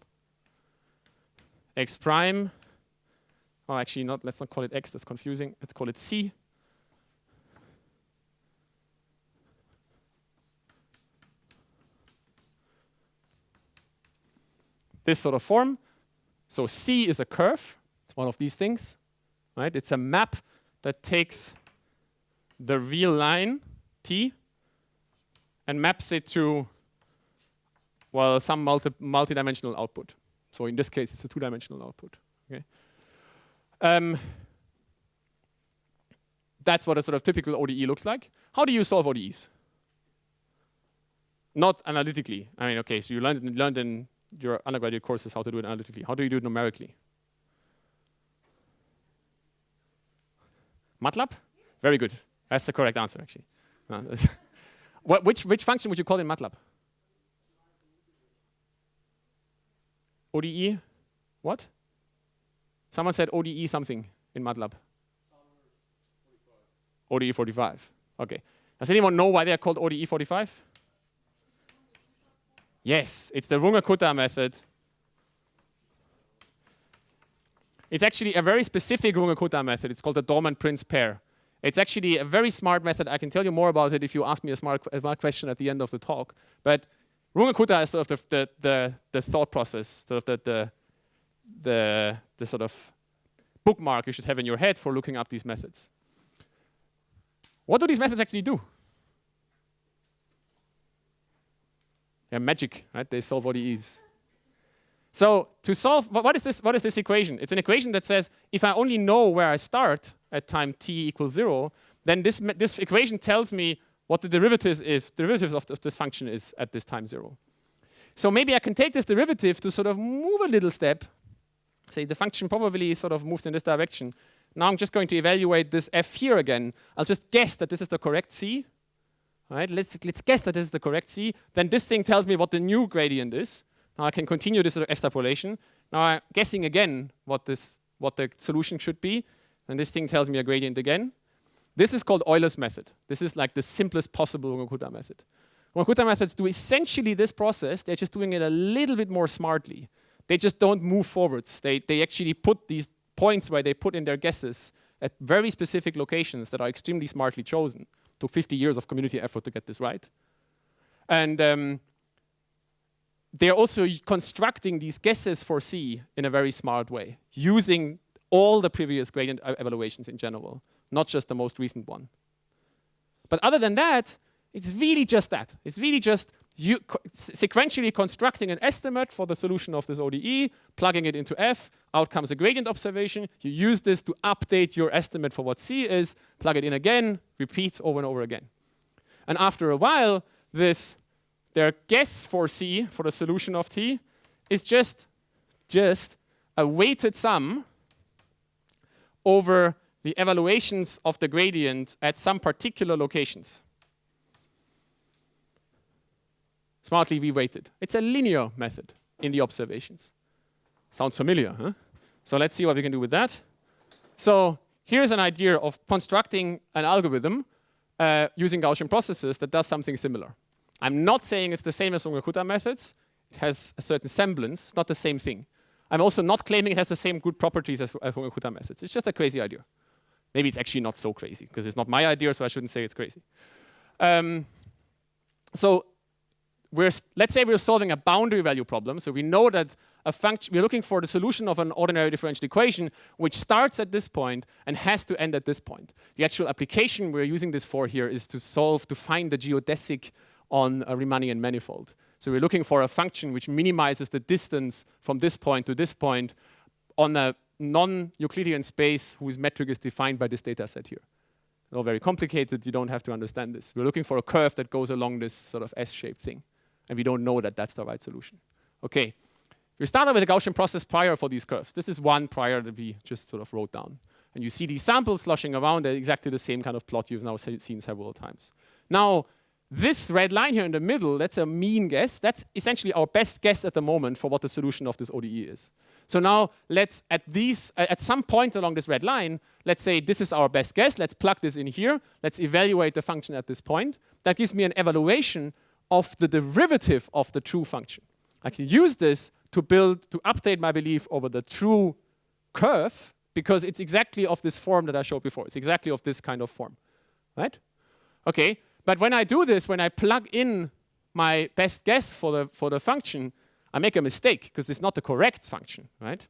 x prime. Oh, actually, not. Let's not call it x. That's confusing. Let's call it c. This sort of form. So C is a curve. It's one of these things, right? It's a map that takes the real line T and maps it to, well, some multi-dimensional output. So in this case, it's a 2-dimensional output. Okay. That's what a sort of typical ODE looks like. How do you solve ODEs? Not analytically. I mean, okay, so you learned in your undergraduate courses how to do it analytically. How do you do it numerically? MATLAB? Very good. That's the correct answer, actually. Which function would you call in MATLAB? ODE? What? Someone said ODE something in MATLAB. ODE 45. Okay. Does anyone know why they are called ODE 45? Yes, it's the Runge-Kutta method. It's actually a very specific Runge-Kutta method. It's called the Dorman-Prince pair. It's actually a very smart method. I can tell you more about it if you ask me a smart question at the end of the talk. But Runge-Kutta is sort of the thought process, sort of the sort of bookmark you should have in your head for looking up these methods. What do these methods actually do? They're magic, right? They solve ODEs. So to solve, what is this equation? It's an equation that says if I only know where I start at time t equals 0, then this equation tells me what the derivative of this function is at this time 0. So maybe I can take this derivative to sort of move a little step. Say the function probably sort of moves in this direction. Now I'm just going to evaluate this f here again. I'll just guess that this is the correct c. Right? Let's guess that this is the correct c. Then this thing tells me what the new gradient is. Now I can continue this sort of extrapolation. Now I'm guessing again what the solution should be. And this thing tells me a gradient again. This is called Euler's method. This is like the simplest possible Runge-Kutta method. Runge-Kutta methods do essentially this process. They're just doing it a little bit more smartly. They just don't move forwards. They actually put these points where they put in their guesses at very specific locations that are extremely smartly chosen. Took 50 years of community effort to get this right. And they're also constructing these guesses for C in a very smart way, using all the previous gradient evaluations in general, not just the most recent one. But other than that, it's really just that. It's really just sequentially constructing an estimate for the solution of this ODE, plugging it into F, out comes a gradient observation. You use this to update your estimate for what C is, plug it in again, repeat over and over again. And after a while, their guess for C, for the solution of T, is just a weighted sum over the evaluations of the gradient at some particular locations. Smartly reweighted. It's a linear method in the observations. Sounds familiar, huh? So let's see what we can do with that. So here's an idea of constructing an algorithm using Gaussian processes that does something similar. I'm not saying it's the same as Runge-Kutta methods. It has a certain semblance. It's not the same thing. I'm also not claiming it has the same good properties as Runge-Kutta methods. It's just a crazy idea. Maybe it's actually not so crazy, because it's not my idea, so I shouldn't say it's crazy. So let's say we're solving a boundary value problem. So we know that we're looking for the solution of an ordinary differential equation, which starts at this point and has to end at this point. The actual application we're using this for here is to find the geodesic on a Riemannian manifold. So we're looking for a function which minimizes the distance from this point to this point on a non-Euclidean space whose metric is defined by this data set here. All very complicated. You don't have to understand this. We're looking for a curve that goes along this sort of S-shaped thing. And we don't know that that's the right solution. Okay, we started with a Gaussian process prior for these curves. This is one prior that we just sort of wrote down. And you see these samples sloshing around. They're exactly the same kind of plot you've now seen several times. Now, this red line here in the middle, that's a mean guess. That's essentially our best guess at the moment for what the solution of this ODE is. So now let's, at some point along this red line, let's say this is our best guess. Let's plug this in here. Let's evaluate the function at this point. That gives me an evaluation of the derivative of the true function. I can use this to update my belief over the true curve, because it's exactly of this form that I showed before. It's exactly of this kind of form, right? Okay, but when I do this, when I plug in my best guess for the function, I make a mistake, because it's not the correct function, right?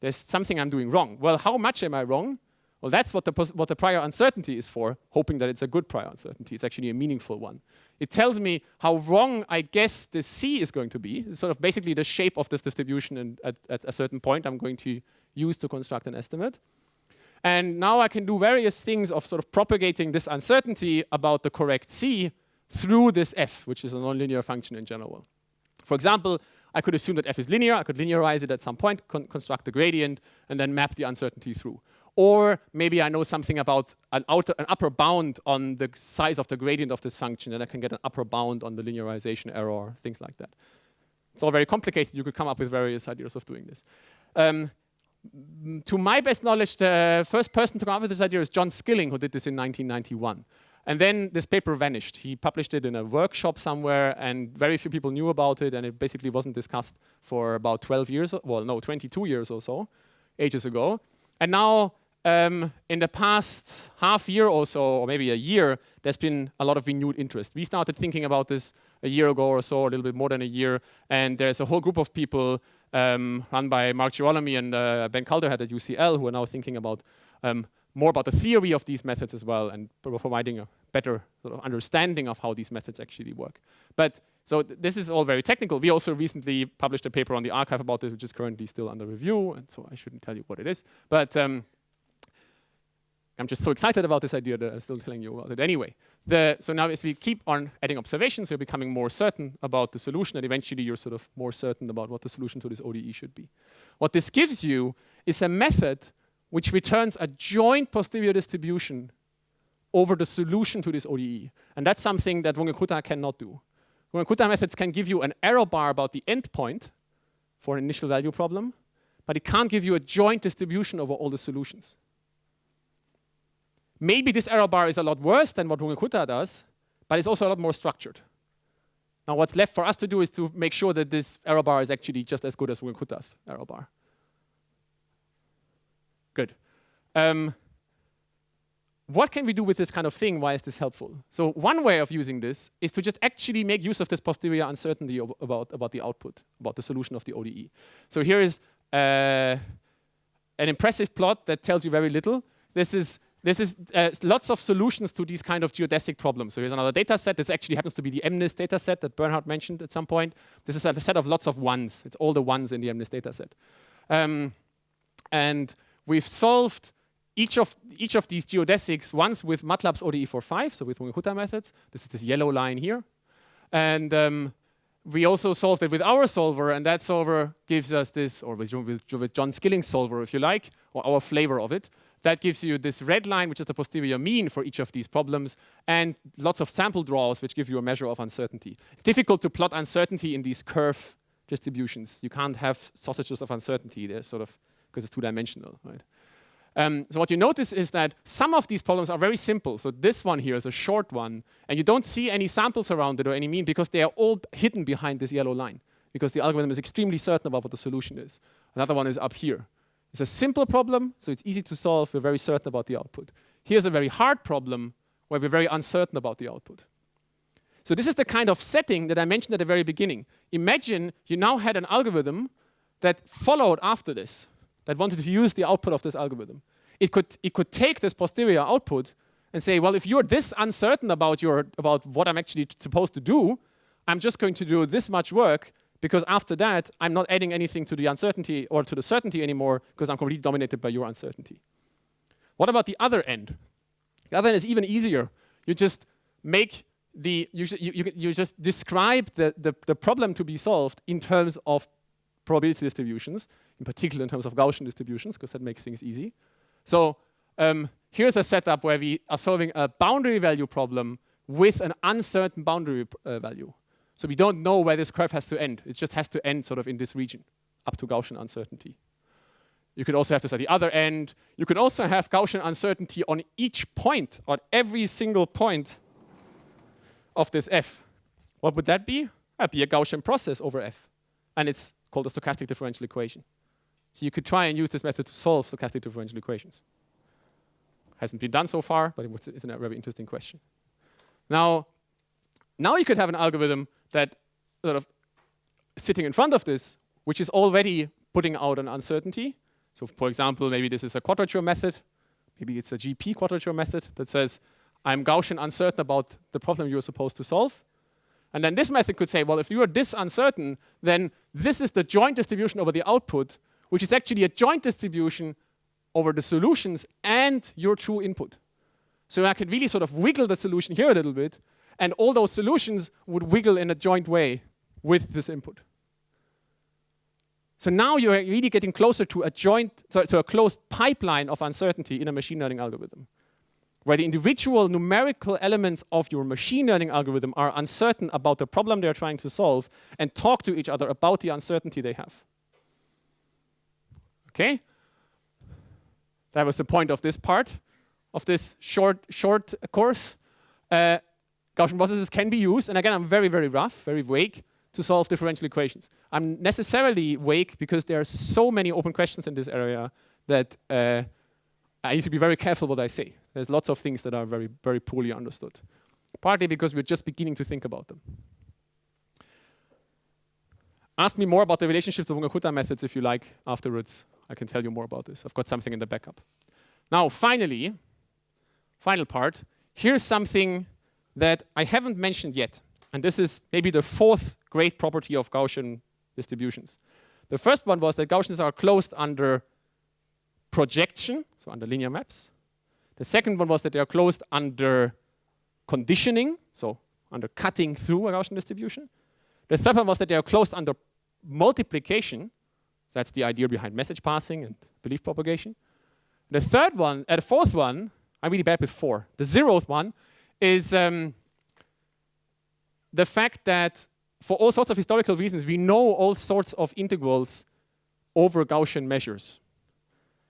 There's something I'm doing wrong. Well, how much am I wrong? Well, that's what the prior uncertainty is for, hoping that it's a good prior uncertainty. It's actually a meaningful one. It tells me how wrong I guess the C is going to be. It's sort of basically the shape of this distribution, and at a certain point I'm going to use to construct an estimate. And now I can do various things of sort of propagating this uncertainty about the correct C through this F, which is a nonlinear function in general. For example, I could assume that F is linear. I could linearize it at some point, construct the gradient, and then map the uncertainty through. Or maybe I know something about an upper bound on the size of the gradient of this function, and I can get an upper bound on the linearization error, things like that. It's all very complicated. You could come up with various ideas of doing this. To my best knowledge, the first person to come up with this idea is John Skilling, who did this in 1991. And then this paper vanished. He published it in a workshop somewhere, and very few people knew about it, and it basically wasn't discussed for about 12 years, well, no, 22 years or so, ages ago. And now, in the past half year or so, or maybe a year, there's been a lot of renewed interest. We started thinking about this a year ago or so, a little bit more than a year, and there's a whole group of people run by Mark Girolami and Ben Calderhead at UCL who are now thinking about more about the theory of these methods as well, and providing a better sort of understanding of how these methods actually work. But so this is all very technical. We also recently published a paper on the archive about this, which is currently still under review, and so I shouldn't tell you what it is. But I'm just so excited about this idea that I'm still telling you about it anyway. So now as we keep on adding observations, we're becoming more certain about the solution, and eventually you're sort of more certain about what the solution to this ODE should be. What this gives you is a method which returns a joint posterior distribution over the solution to this ODE. And that's something that Runge-Kutta cannot do. Runge-Kutta methods can give you an error bar about the endpoint for an initial value problem, but it can't give you a joint distribution over all the solutions. Maybe this error bar is a lot worse than what Runge-Kutta does, but it's also a lot more structured. Now what's left for us to do is to make sure that this error bar is actually just as good as Runge-Kutta's error bar. Good. What can we do with this kind of thing? Why is this helpful? So one way of using this is to just actually make use of this posterior uncertainty about the output, about the solution of the ODE. So here is an impressive plot that tells you very little. This is this is lots of solutions to these kind of geodesic problems. So here's another data set. This actually happens to be the MNIST data set that Bernhard mentioned at some point. This is a set of lots of ones. It's all the ones in the MNIST data set. And we've solved each of these geodesics once with MATLAB's ODE45, so with Wong-Hutta methods. This is this yellow line here. And we also solved it with our solver, and that solver gives us this, or with John Skilling's solver, if you like, or our flavor of it. That gives you this red line, which is the posterior mean for each of these problems, and lots of sample draws, which give you a measure of uncertainty. It's difficult to plot uncertainty in these curve distributions. You can't have sausages of uncertainty. They're sort of, because it's two-dimensional, right? So what you notice is that some of these problems are very simple. So this one here is a short one, and you don't see any samples around it or any mean because they are all hidden behind this yellow line, because the algorithm is extremely certain about what the solution is. Another one is up here. It's a simple problem, so it's easy to solve. We're very certain about the output. Here's a very hard problem where we're very uncertain about the output. So this is the kind of setting that I mentioned at the very beginning. Imagine you now had an algorithm that followed after this, that wanted to use the output of this algorithm. It could take this posterior output and say, well, if you're this uncertain about what I'm actually supposed to do, I'm just going to do this much work, because after that, I'm not adding anything to the uncertainty or to the certainty anymore, because I'm completely dominated by your uncertainty. What about the other end? The other end is even easier. You just make you just describe the problem to be solved in terms of probability distributions, in particular in terms of Gaussian distributions, because that makes things easy. So here's a setup where we are solving a boundary value problem with an uncertain boundary value. So we don't know where this curve has to end. It just has to end sort of in this region, up to Gaussian uncertainty. You could also have this at the other end. You could also have Gaussian uncertainty on each point, on every single point of this f. What would that be? That'd be a Gaussian process over f. And it's called a stochastic differential equation. So you could try and use this method to solve stochastic differential equations. Hasn't been done so far, but it's a very interesting question. Now you could have an algorithm that sort of sitting in front of this, which is already putting out an uncertainty. So for example, maybe this is a quadrature method. Maybe it's a GP quadrature method that says, I'm Gaussian uncertain about the problem you're supposed to solve. And then this method could say, well, if you are this uncertain, then this is the joint distribution over the output, which is actually a joint distribution over the solutions and your true input. So I could really sort of wiggle the solution here a little bit, and all those solutions would wiggle in a joint way with this input. So now you're really getting closer to a closed pipeline of uncertainty in a machine learning algorithm, where the individual numerical elements of your machine learning algorithm are uncertain about the problem they're trying to solve and talk to each other about the uncertainty they have. Okay? That was the point of this part of this short course. Gaussian processes can be used, and again, I'm very, very rough, very vague, to solve differential equations. I'm necessarily vague because there are so many open questions in this area that I need to be very careful what I say. There's lots of things that are very, very poorly understood, partly because we're just beginning to think about them. Ask me more about the relationship to Wong-Hutta methods if you like afterwards. I can tell you more about this. I've got something in the backup. Now, final part. Here's something that I haven't mentioned yet. And this is maybe the fourth great property of Gaussian distributions. The first one was that Gaussians are closed under projection, so under linear maps. The second one was that they are closed under conditioning, so under cutting through a Gaussian distribution. The third one was that they are closed under multiplication. So that's the idea behind message passing and belief propagation. The fourth one, I'm really bad with four. The zeroth one is the fact that for all sorts of historical reasons, we know all sorts of integrals over Gaussian measures.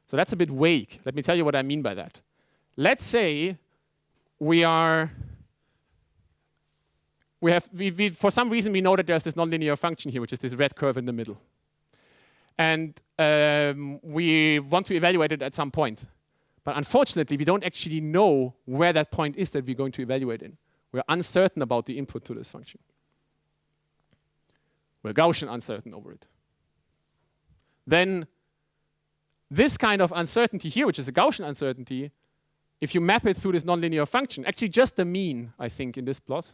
So that's a bit vague. Let me tell you what I mean by that. Let's say for some reason we know that there's this nonlinear function here, which is this red curve in the middle. And we want to evaluate it at some point. But unfortunately, we don't actually know where that point is that we're going to evaluate in. We're uncertain about the input to this function. We're Gaussian uncertain over it. Then this kind of uncertainty here, which is a Gaussian uncertainty, if you map it through this nonlinear function, actually just the mean, I think, in this plot,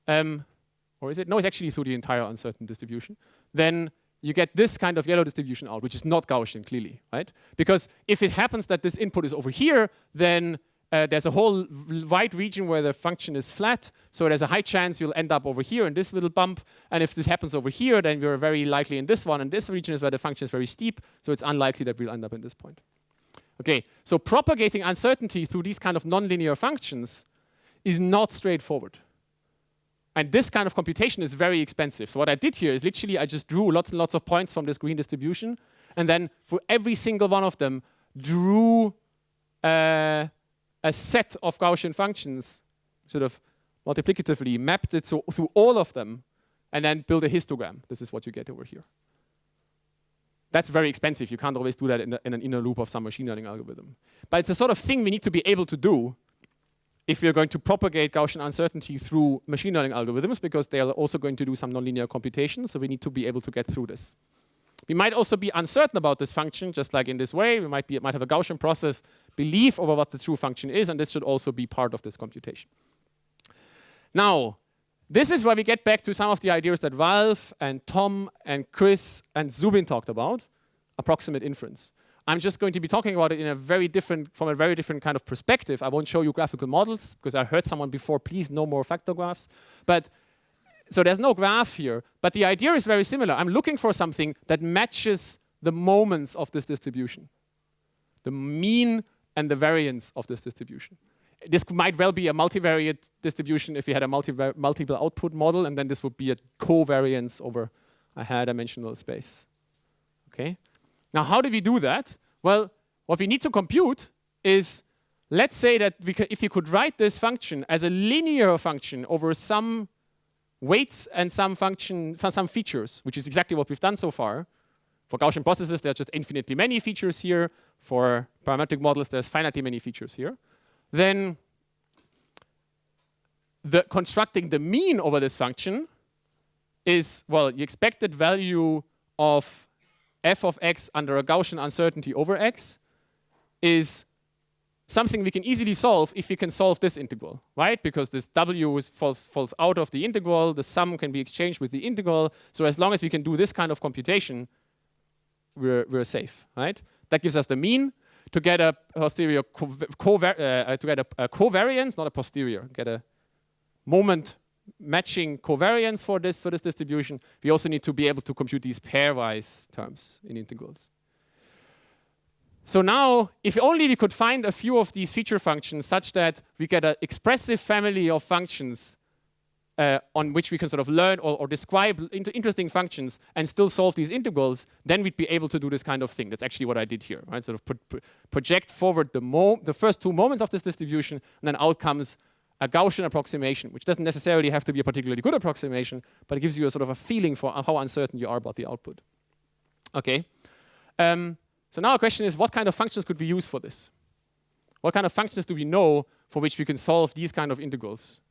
or is it? No, it's actually through the entire uncertain distribution. Then you get this kind of yellow distribution out, which is not Gaussian, clearly, right? Because if it happens that this input is over here, then there's a whole wide region where the function is flat, so there's a high chance you'll end up over here in this little bump, and if this happens over here, then we're very likely in this one, and this region is where the function is very steep, so it's unlikely that we'll end up in this point. Okay, so propagating uncertainty through these kind of nonlinear functions is not straightforward. And this kind of computation is very expensive. So what I did here is literally I just drew lots and lots of points from this green distribution, and then for every single one of them, drew a set of Gaussian functions, sort of multiplicatively mapped it through all of them, and then build a histogram. This is what you get over here. That's very expensive. You can't always do that in an inner loop of some machine learning algorithm. But it's a sort of thing we need to be able to do if we're going to propagate Gaussian uncertainty through machine learning algorithms, because they are also going to do some nonlinear computation, so we need to be able to get through this. We might also be uncertain about this function, just like in this way. We might have a Gaussian process belief over what the true function is, and this should also be part of this computation. Now, this is where we get back to some of the ideas that Ralph and Tom and Chris and Zubin talked about, approximate inference. I'm just going to be talking about it in from a very different kind of perspective. I won't show you graphical models, because I heard someone before, please no more factor graphs. So there's no graph here, but the idea is very similar. I'm looking for something that matches the moments of this distribution, the mean and the variance of this distribution. This might well be a multivariate distribution if you had a multiple output model, and then this would be a covariance over a higher dimensional space. Okay? Now, how do we do that? Well, what we need to compute is, let's say that if you could write this function as a linear function over some weights and some features, which is exactly what we've done so far. For Gaussian processes, there are just infinitely many features here. For parametric models, there's finitely many features here. Then constructing the mean over this function is, well, the expected value of f of x under a Gaussian uncertainty over x is something we can easily solve if we can solve this integral, right? Because this w falls out of the integral, the sum can be exchanged with the integral. So as long as we can do this kind of computation, we're safe, right? That gives us the mean. To get a posterior covariance, not a posterior, get a moment matching covariance for this distribution, we also need to be able to compute these pairwise terms in integrals. So now, if only we could find a few of these feature functions such that we get an expressive family of functions on which we can sort of learn or describe interesting functions and still solve these integrals, then we'd be able to do this kind of thing. That's actually what I did here, right? Sort of project forward the first two moments of this distribution, and then out comes a Gaussian approximation, which doesn't necessarily have to be a particularly good approximation, but it gives you a sort of a feeling for how uncertain you are about the output. Okay. So now the question is, what kind of functions could we use for this? What kind of functions do we know for which we can solve these kind of integrals?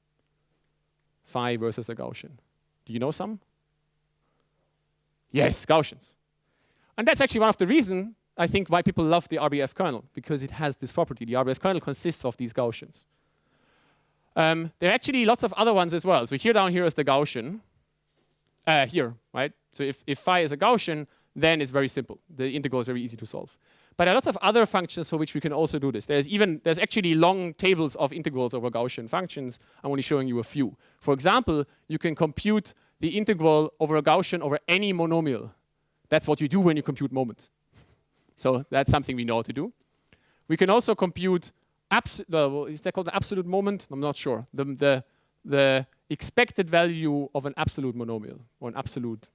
Phi versus a Gaussian. Do you know some? Yes, Gaussians. And that's actually one of the reasons, I think, why people love the RBF kernel, because it has this property. The RBF kernel consists of these Gaussians. There are actually lots of other ones as well. So here down here is the Gaussian. Here, right? So if phi is a Gaussian, then it's very simple. The integral is very easy to solve. But there are lots of other functions for which we can also do this. There's actually long tables of integrals over Gaussian functions. I'm only showing you a few. For example, you can compute the integral over a Gaussian over any monomial. That's what you do when you compute moment. So that's something we know how to do. We can also compute, is that called the absolute moment? I'm not sure. The expected value of an absolute monomial or an absolute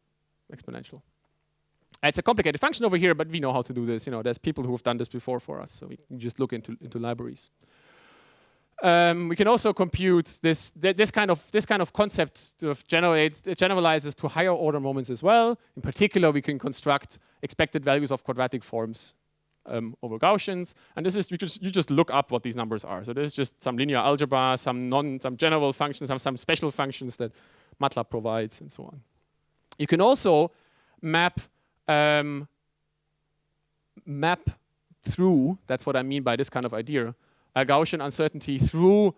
exponential. It's a complicated function over here, but we know how to do this. You know, there's people who have done this before for us, so we can just look into libraries. We can also compute this kind of concept sort of generalizes to higher order moments as well. In particular, we can construct expected values of quadratic forms over Gaussians, and this is you just look up what these numbers are. So there's just some linear algebra, some general functions, some special functions that MATLAB provides, and so on. You can also map through, that's what I mean by this kind of idea, a Gaussian uncertainty through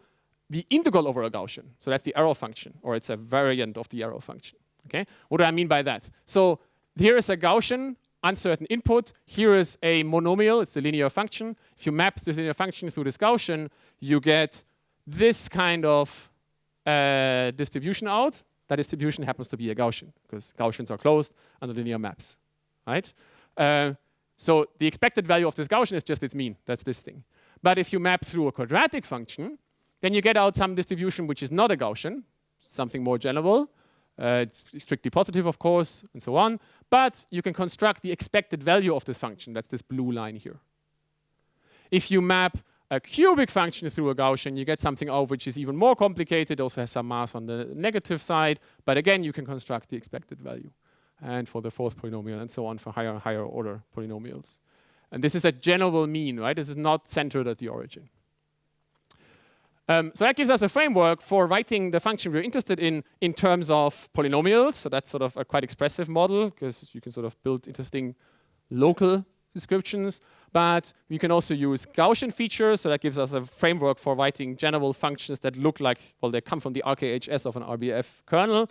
the integral over a Gaussian. So that's the error function, or it's a variant of the error function. Okay? What do I mean by that? So here is a Gaussian uncertain input. Here is a monomial. It's a linear function. If you map this linear function through this Gaussian, you get this kind of distribution out. That distribution happens to be a Gaussian, because Gaussians are closed under linear maps. Right? So the expected value of this Gaussian is just its mean. That's this thing. But if you map through a quadratic function, then you get out some distribution which is not a Gaussian, something more general. It's strictly positive, of course, and so on. But you can construct the expected value of this function. That's this blue line here. If you map a cubic function through a Gaussian, you get something out which is even more complicated, also has some mass on the negative side. But again, you can construct the expected value. And for the fourth polynomial, and so on for higher and higher order polynomials. And this is a general mean, right? This is not centered at the origin. So that gives us a framework for writing the function we're interested in terms of polynomials. So that's sort of a quite expressive model, because you can sort of build interesting local descriptions. But we can also use Gaussian features. So that gives us a framework for writing general functions that look like, well, they come from the RKHS of an RBF kernel.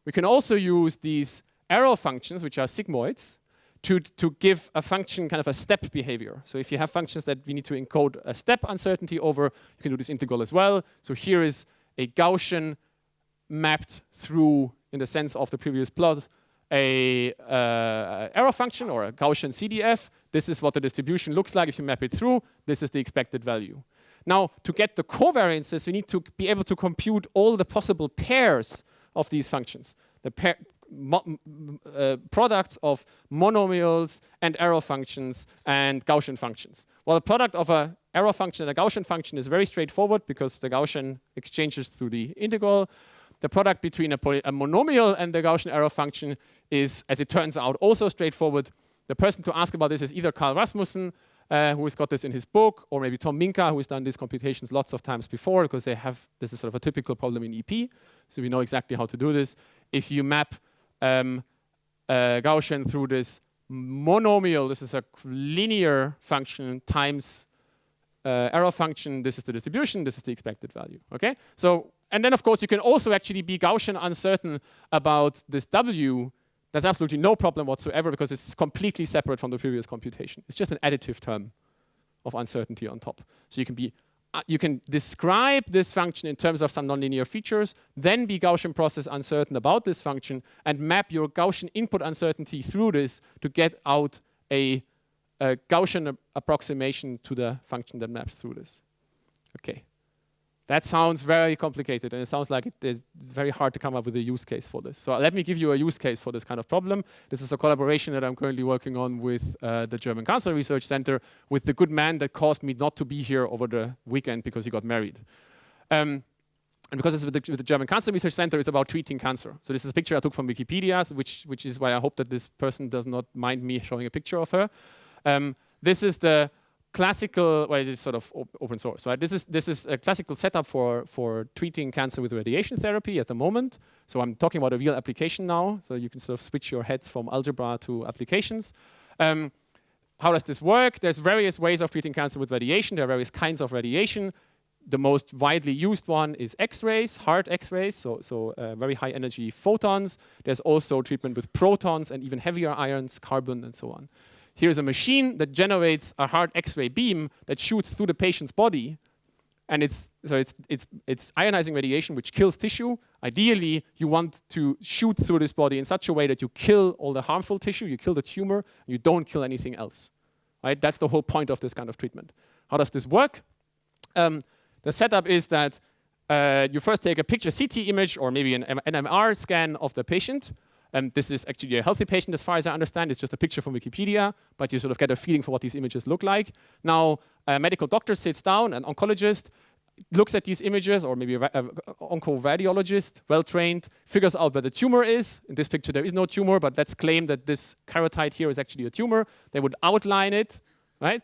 We can also use these error functions, which are sigmoids, to give a function kind of a step behavior. So if you have functions that we need to encode a step uncertainty over, you can do this integral as well. So here is a Gaussian mapped through, in the sense of the previous plot, a error function or a Gaussian CDF. This is what the distribution looks like if you map it through. This is the expected value. Now, to get the covariances, we need to be able to compute all the possible pairs of these functions. The products of monomials and error functions and Gaussian functions. Well, the product of an error function and a Gaussian function is very straightforward, because the Gaussian exchanges through the integral. The product between a monomial and the Gaussian error function is, as it turns out, also straightforward. The person to ask about this is either Carl Rasmussen, who has got this in his book, or maybe Tom Minka, who has done these computations lots of times before, because they have, this is sort of a typical problem in EP, so we know exactly how to do this. If you map Gaussian through this monomial, this is a linear function times error function, this is the distribution, this is the expected value, okay? So, and then of course you can also actually be Gaussian uncertain about this W. There's absolutely no problem whatsoever, because it's completely separate from the previous computation. It's just an additive term of uncertainty on top. So you can describe this function in terms of some nonlinear features, then be Gaussian process uncertain about this function, and map your Gaussian input uncertainty through this to get out a Gaussian approximation to the function that maps through this. Okay. That sounds very complicated, and it sounds like it is very hard to come up with a use case for this. So let me give you a use case for this kind of problem. This is a collaboration that I'm currently working on with the German Cancer Research Center, with the good man that caused me not to be here over the weekend because he got married. And because it's with the German Cancer Research Center, it's about treating cancer. So this is a picture I took from Wikipedia, which is why I hope that this person does not mind me showing a picture of her. This is the classical, well, it's sort of open source, right? This is a classical setup for treating cancer with radiation therapy at the moment. So I'm talking about a real application now, so you can sort of switch your heads from algebra to applications. How does this work? There's various ways of treating cancer with radiation. There are various kinds of radiation. The most widely used one is X-rays, hard X-rays, so very high energy photons. There's also treatment with protons and even heavier ions, carbon, and so on. Here's a machine that generates a hard X-ray beam that shoots through the patient's body, and it's ionizing radiation which kills tissue. Ideally, you want to shoot through this body in such a way that you kill all the harmful tissue, you kill the tumor, and you don't kill anything else. Right? That's the whole point of this kind of treatment. How does this work? The setup is that you first take a picture CT image or maybe an NMR scan of the patient. This is actually a healthy patient as far as I understand. It's just a picture from Wikipedia, but you sort of get a feeling for what these images look like. Now, a medical doctor sits down, an oncologist, looks at these images, or maybe an oncoradiologist, well-trained, figures out where the tumor is. In this picture, there is no tumor, but let's claim that this karyotype here is actually a tumor. They would outline it, right,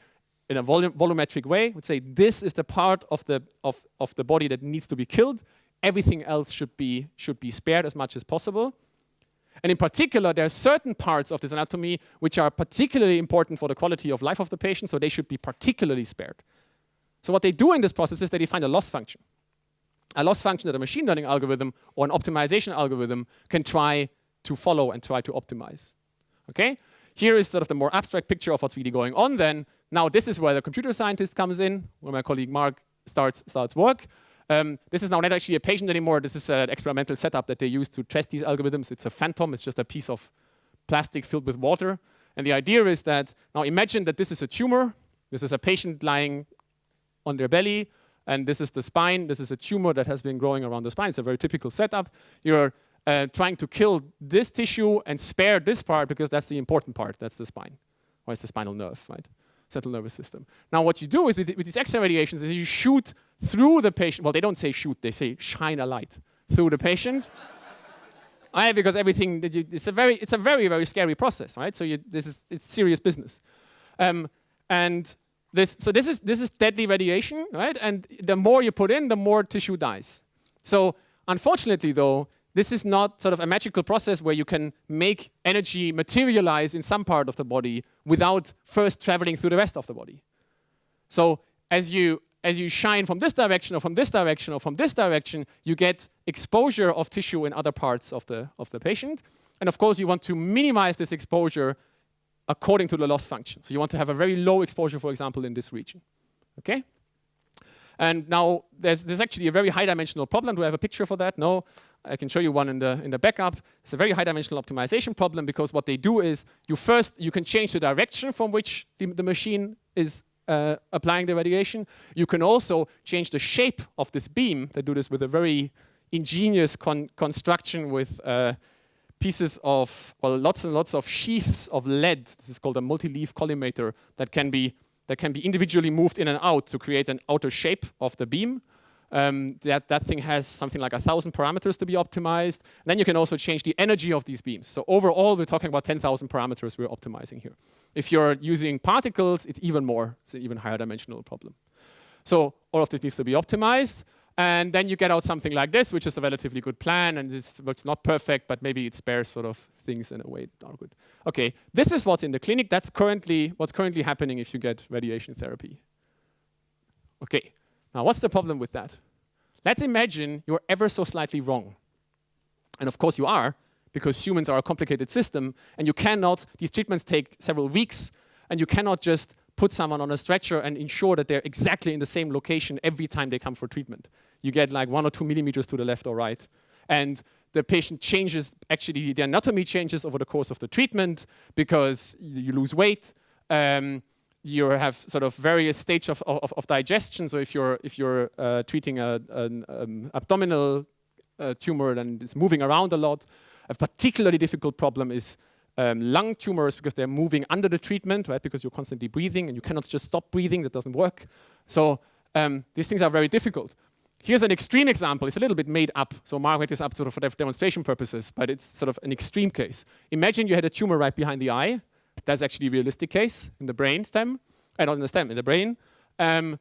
in a volumetric way, would say this is the part of the body that needs to be killed. Everything else should be spared as much as possible. And in particular, there are certain parts of this anatomy which are particularly important for the quality of life of the patient, so they should be particularly spared. So what they do in this process is they define a loss function. A loss function that a machine learning algorithm or an optimization algorithm can try to follow and try to optimize. Okay? Here is sort of the more abstract picture of what's really going on then. Now this is where the computer scientist comes in, where my colleague Mark starts work. This is now not actually a patient anymore. This is an experimental setup that they use to test these algorithms. It's a phantom. It's just a piece of plastic filled with water. And the idea is that, now imagine that this is a tumor. This is a patient lying on their belly. And this is the spine. This is a tumor that has been growing around the spine. It's a very typical setup. You're trying to kill this tissue and spare this part because that's the important part. That's the spine. Or it's the spinal nerve, right? Central nervous system. Now what you do is with these X-ray radiations is you shoot through the patient. Well, they don't say shoot. They say shine a light through the patient. Because everything, it's a very, very scary process, right? So it's serious business. This is deadly radiation, right? And the more you put in, the more tissue dies. So unfortunately, though, this is not sort of a magical process where you can make energy materialize in some part of the body without first traveling through the rest of the body. So as you shine from this direction or from this direction or from this direction, you get exposure of tissue in other parts of the patient. And of course, you want to minimize this exposure according to the loss function. So you want to have a very low exposure, for example, in this region. Okay? And now there's actually a very high dimensional problem. Do I have a picture for that? No. I can show you one in the backup. It's a very high dimensional optimization problem because what they do is you can change the direction from which the machine is applying the radiation. You can also change the shape of this beam. They do this with a very ingenious construction with pieces of, well, lots and lots of sheaths of lead. This is called a multi-leaf collimator that can be individually moved in and out to create an outer shape of the beam. That thing has something like 1,000 parameters to be optimized. And then you can also change the energy of these beams. So overall, we're talking about 10,000 parameters we're optimizing here. If you're using particles, it's even more. It's an even higher dimensional problem. So all of this needs to be optimized. And then you get out something like this, which is a relatively good plan. And this looks not perfect, but maybe it spares sort of things in a way that are good. OK, this is what's in the clinic. That's what's currently happening if you get radiation therapy. OK. Now, what's the problem with that? Let's imagine you're ever so slightly wrong. And of course you are, because humans are a complicated system, and these treatments take several weeks, and you cannot just put someone on a stretcher and ensure that they're exactly in the same location every time they come for treatment. You get like 1 or 2 millimeters to the left or right. And the patient changes, actually the anatomy changes over the course of the treatment because you lose weight. You have sort of various stages of digestion. So if you're treating an abdominal tumor, then it's moving around a lot. A particularly difficult problem is lung tumors because they're moving under the treatment, right? Because you're constantly breathing and you cannot just stop breathing. That doesn't work. So these things are very difficult. Here's an extreme example. It's a little bit made up. So Mark made this up sort of for demonstration purposes, but it's sort of an extreme case. Imagine you had a tumor right behind the eye. That's actually a realistic case in the brain stem. Not in the stem, in the brain. And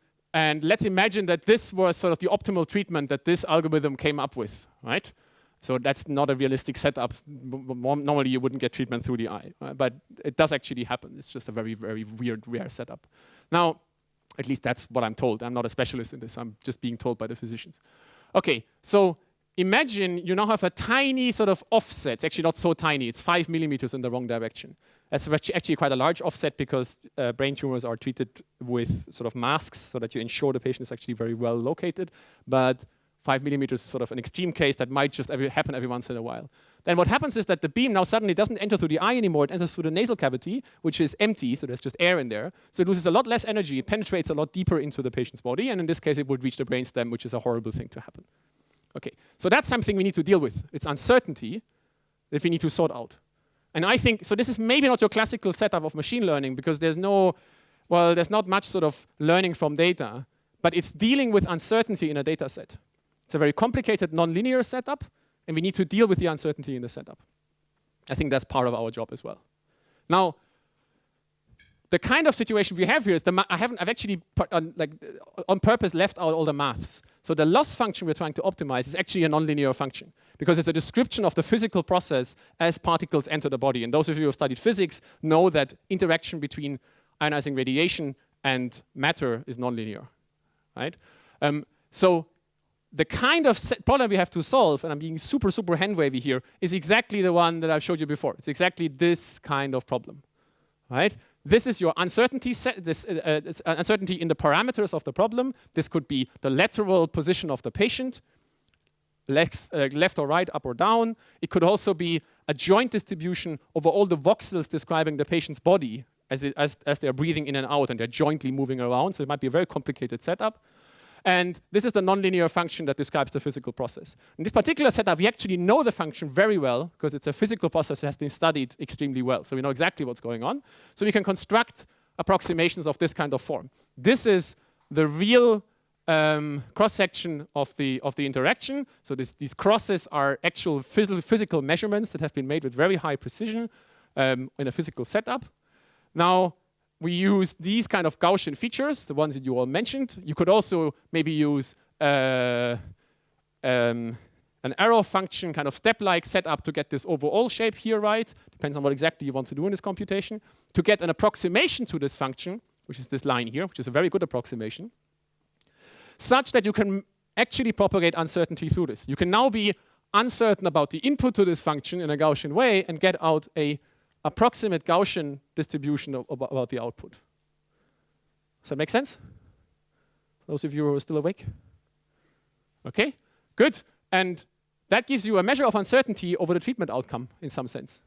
let's imagine that this was sort of the optimal treatment that this algorithm came up with, right? So that's not a realistic setup. Normally you wouldn't get treatment through the eye, right? But it does actually happen. It's just a very, very weird, rare setup. Now, at least that's what I'm told. I'm not a specialist in this. I'm just being told by the physicians. Okay, so imagine you now have a tiny sort of offset. It's actually not so tiny. It's 5 millimeters in the wrong direction. That's actually quite a large offset because brain tumors are treated with sort of masks so that you ensure the patient is actually very well located. But 5 millimeters is sort of an extreme case that might just happen every once in a while. Then what happens is that the beam now suddenly doesn't enter through the eye anymore. It enters through the nasal cavity, which is empty, so there's just air in there. So it loses a lot less energy. It penetrates a lot deeper into the patient's body. And in this case, it would reach the brainstem, which is a horrible thing to happen. OK, so that's something we need to deal with. It's uncertainty that we need to sort out. And I think, so this is maybe not your classical setup of machine learning because there's not much sort of learning from data, but it's dealing with uncertainty in a data set. It's a very complicated nonlinear setup, and we need to deal with the uncertainty in the setup. I think that's part of our job as well. Now, the kind of situation we have here is I've actually on purpose left out all the maths. So the loss function we're trying to optimize is actually a nonlinear function because it's a description of the physical process as particles enter the body. And those of you who have studied physics know that interaction between ionizing radiation and matter is nonlinear. right? So the kind of problem we have to solve, and I'm being super, super hand-wavy here, is exactly the one that I've showed you before. It's exactly this kind of problem, right? This is your uncertainty set, uncertainty in the parameters of the problem. This could be the lateral position of the patient, left or right, up or down. It could also be a joint distribution over all the voxels describing the patient's body as they're breathing in and out and they're jointly moving around. So it might be a very complicated setup. And this is the nonlinear function that describes the physical process. In this particular setup, we actually know the function very well because it's a physical process that has been studied extremely well. So we know exactly what's going on. So we can construct approximations of this kind of form. This is the real cross-section of the interaction. So these crosses are actual physical measurements that have been made with very high precision in a physical setup. Now, we use these kind of Gaussian features, the ones that you all mentioned. You could also maybe use an arrow function, kind of step-like setup to get this overall shape here right. Depends on what exactly you want to do in this computation. To get an approximation to this function, which is this line here, which is a very good approximation, such that you can actually propagate uncertainty through this. You can now be uncertain about the input to this function in a Gaussian way and get out a approximate Gaussian distribution about the output. Does that make sense? Those of you who are still awake? Okay, good. And that gives you a measure of uncertainty over the treatment outcome in some sense.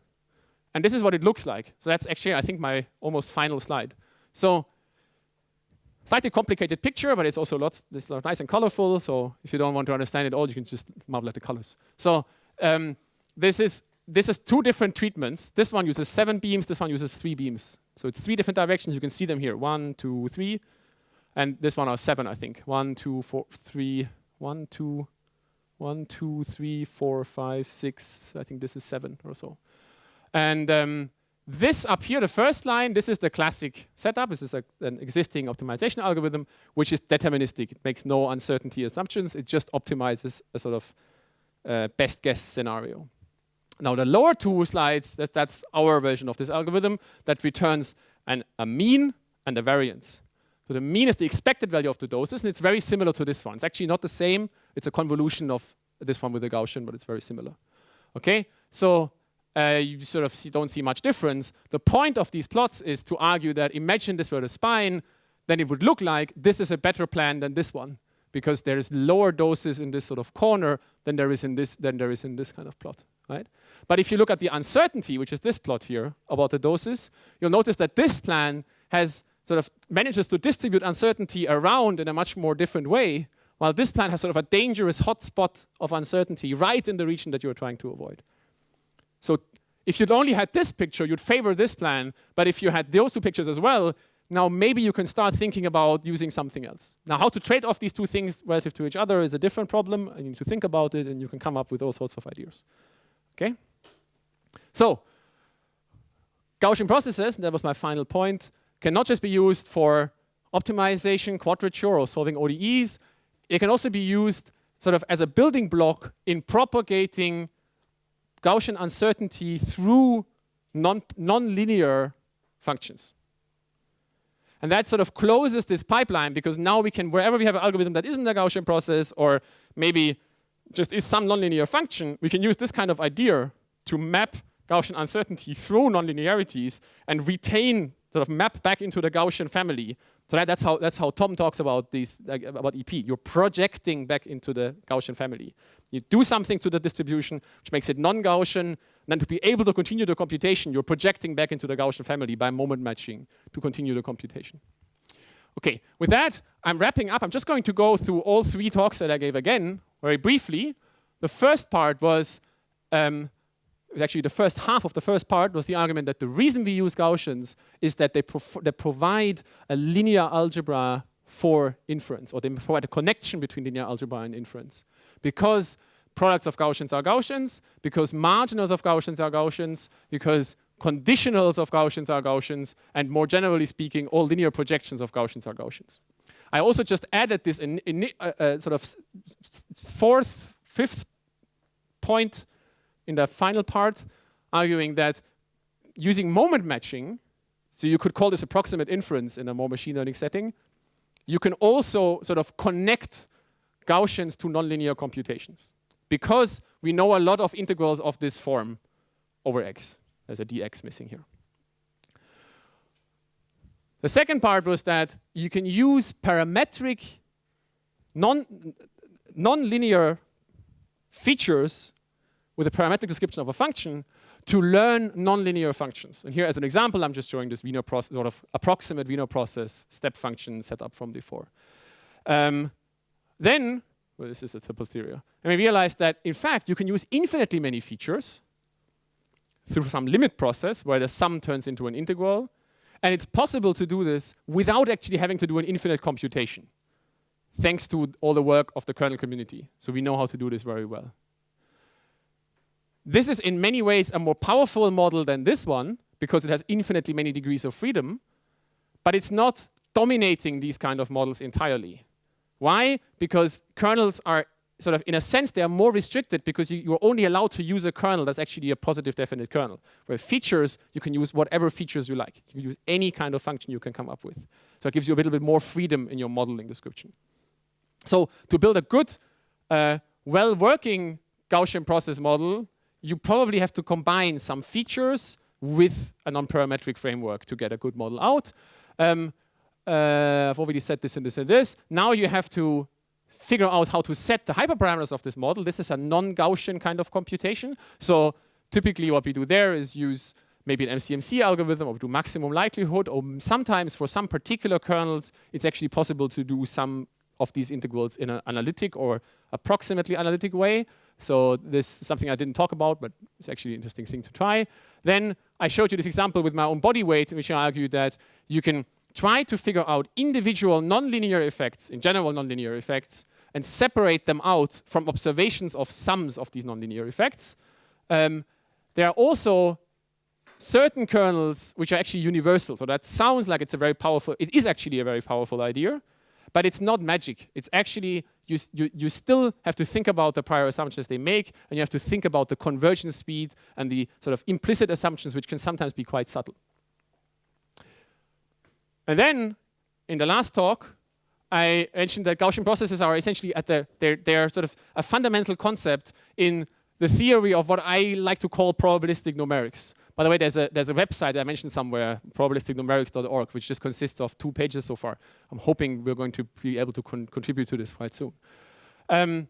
And this is what it looks like. So that's actually, I think, my almost final slide. So slightly complicated picture, but it's also lots nice and colorful. So if you don't want to understand it all, you can just marvel at the colors. So this is two different treatments. This one uses 7 beams, this one uses 3 beams. So it's 3 different directions. You can see them here, 1, 2, 3. And this one are 7, I think. 1, 2, 4, 3, 1, 2, 1, 2, 3, 4, 5, 6. I think this is 7 or so. And this up here, the first line, this is the classic setup. This is an existing optimization algorithm, which is deterministic. It makes no uncertainty assumptions. It just optimizes a sort of best guess scenario. Now the lower 2 slides, that's our version of this algorithm that returns a mean and a variance. So the mean is the expected value of the doses, and it's very similar to this one. It's actually not the same. It's a convolution of this one with the Gaussian, but it's very similar. Okay, so you sort of don't see much difference. The point of these plots is to argue that imagine this were the spine, then it would look like this is a better plan than this one, because there is lower doses in this sort of corner than there is in this kind of plot, right? But if you look at the uncertainty, which is this plot here about the doses, you'll notice that this plan has sort of manages to distribute uncertainty around in a much more different way, while this plan has sort of a dangerous hotspot of uncertainty right in the region that you're trying to avoid. So if you'd only had this picture, you'd favor this plan, but if you had those 2 pictures as well, now maybe you can start thinking about using something else. Now how to trade off these 2 things relative to each other is a different problem, and you need to think about it, and you can come up with all sorts of ideas. Okay? So, Gaussian processes, and that was my final point, can not just be used for optimization, quadrature, or solving ODEs. It can also be used sort of as a building block in propagating Gaussian uncertainty through non-linear functions. And that sort of closes this pipeline, because now we can, wherever we have an algorithm that isn't a Gaussian process, or maybe just is some nonlinear function, we can use this kind of idea to map Gaussian uncertainty through nonlinearities and retain, sort of map back into the Gaussian family. So that's how Tom talks about these, about EP. You're projecting back into the Gaussian family. You do something to the distribution which makes it non-Gaussian, and then to be able to continue the computation, you're projecting back into the Gaussian family by moment matching to continue the computation. Okay, with that, I'm wrapping up. I'm just going to go through all 3 talks that I gave again, very briefly. The first part was, actually the first half of the first part was the argument that the reason we use Gaussians is that they provide a linear algebra for inference, or they provide a connection between linear algebra and inference. Because products of Gaussians are Gaussians, because marginals of Gaussians are Gaussians, because conditionals of Gaussians are Gaussians, and more generally speaking, all linear projections of Gaussians are Gaussians. I also just added this sort of 4th, 5th point in the final part, arguing that using moment matching, so you could call this approximate inference in a more machine learning setting, you can also sort of connect Gaussians to nonlinear computations, because we know a lot of integrals of this form over x. There's a dx missing here. The second part was that you can use parametric nonlinear features with a parametric description of a function to learn nonlinear functions. And here, as an example, I'm just showing this Wiener process, sort of approximate Wiener process step function set up from before. Then, well, this is a posterior, and we realized that, in fact, you can use infinitely many features through some limit process where the sum turns into an integral. And it's possible to do this without actually having to do an infinite computation, thanks to all the work of the kernel community. So we know how to do this very well. This is in many ways a more powerful model than this one, because it has infinitely many degrees of freedom, but it's not dominating these kind of models entirely. Why? Because kernels are sort of, in a sense, they are more restricted because you're only allowed to use a kernel that's actually a positive definite kernel. Where features, you can use whatever features you like. You can use any kind of function you can come up with. So it gives you a little bit more freedom in your modeling description. So to build a good, well-working Gaussian process model, you probably have to combine some features with a non-parametric framework to get a good model out. I've already said this and this and this. Now you have to figure out how to set the hyperparameters of this model. This is a non-Gaussian kind of computation. So typically what we do there is use maybe an MCMC algorithm or do maximum likelihood, or sometimes for some particular kernels, it's actually possible to do some of these integrals in an analytic or approximately analytic way. So this is something I didn't talk about, but it's actually an interesting thing to try. Then I showed you this example with my own body weight, in which I argued that you can try to figure out individual nonlinear effects, in general nonlinear effects, and separate them out from observations of sums of these nonlinear effects. There are also certain kernels which are actually universal. So that sounds like it's a very powerful, it is actually a very powerful idea, but it's not magic. It's actually, you still have to think about the prior assumptions they make, and you have to think about the convergence speed and the sort of implicit assumptions, which can sometimes be quite subtle. And then, in the last talk, I mentioned that Gaussian processes are essentially at they're sort of a fundamental concept in the theory of what I like to call probabilistic numerics. By the way, there's a website I mentioned somewhere, probabilisticnumerics.org, which just consists of 2 pages so far. I'm hoping we're going to be able to contribute to this quite soon.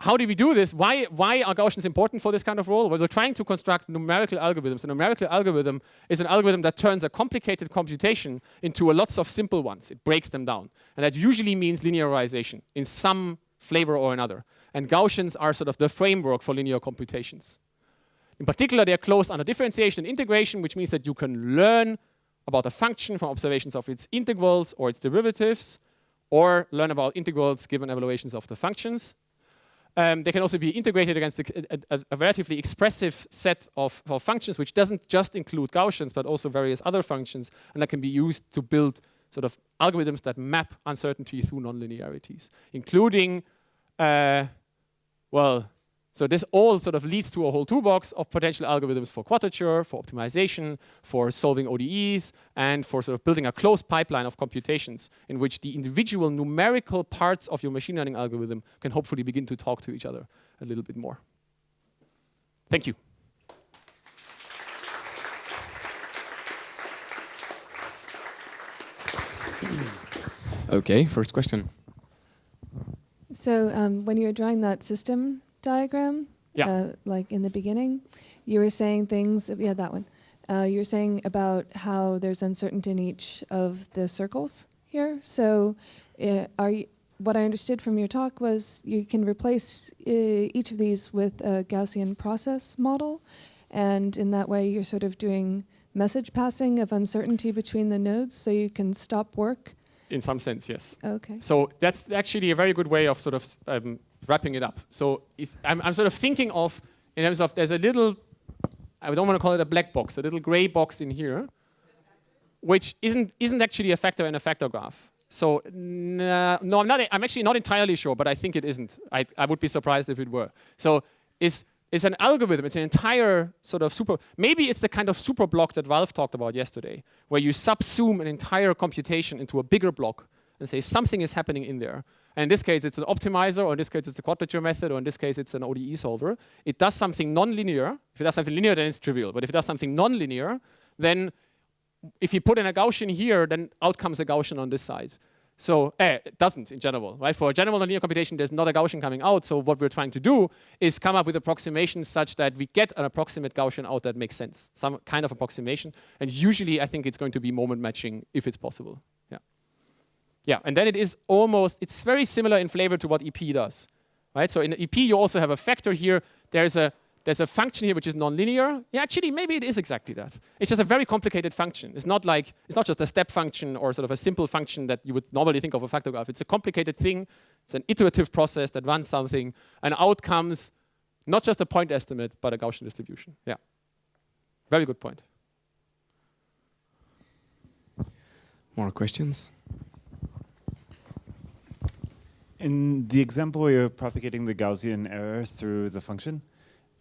How do we do this? Why are Gaussians important for this kind of role? Well, we're trying to construct numerical algorithms. A numerical algorithm is an algorithm that turns a complicated computation into lots of simple ones. It breaks them down. And that usually means linearization in some flavor or another. And Gaussians are sort of the framework for linear computations. In particular, they're closed under differentiation and integration, which means that you can learn about a function from observations of its integrals or its derivatives, or learn about integrals given evaluations of the functions. They can also be integrated against a relatively expressive set of functions, which doesn't just include Gaussians, but also various other functions, and that can be used to build sort of algorithms that map uncertainty through nonlinearities, including, so this all sort of leads to a whole toolbox of potential algorithms for quadrature, for optimization, for solving ODEs, and for sort of building a closed pipeline of computations in which the individual numerical parts of your machine learning algorithm can hopefully begin to talk to each other a little bit more. Thank you. Okay, first question. So when you were drawing that system diagram, like in the beginning, you were saying things, that one. You were saying about how there's uncertainty in each of the circles here. So what I understood from your talk was you can replace each of these with a Gaussian process model, and in that way you're sort of doing message passing of uncertainty between the nodes, so you can stop work. In some sense, yes. Okay. So that's actually a very good way of sort of wrapping it up. So I'm sort of thinking of, in terms of, there's a little, I don't want to call it a black box, a little gray box in here, which isn't actually a factor in a factor graph. So no, I'm actually not entirely sure, but I think it isn't. I would be surprised if it were. So is an algorithm. It's an entire sort of maybe it's the kind of super block that Valve talked about yesterday, where you subsume an entire computation into a bigger block and say something is happening in there. And in this case, it's an optimizer, or in this case, it's a quadrature method, or in this case, it's an ODE solver. It does something non-linear. If it does something linear, then it's trivial. But if it does something non-linear, then if you put in a Gaussian here, then out comes a Gaussian on this side. So it doesn't in general, right? For a general nonlinear computation, there's not a Gaussian coming out. So what we're trying to do is come up with approximations such that we get an approximate Gaussian out that makes sense, some kind of approximation. And usually, I think it's going to be moment matching if it's possible. Yeah. Yeah, and then it is almost, it's very similar in flavor to what EP does, right? So in EP, you also have a factor here. There's a function here which is nonlinear. Yeah, actually, maybe it is exactly that. It's just a very complicated function. It's not just a step function or sort of a simple function that you would normally think of a factor graph. It's a complicated thing. It's an iterative process that runs something, and out comes not just a point estimate, but a Gaussian distribution. Yeah, very good point. More questions? In the example where you're propagating the Gaussian error through the function,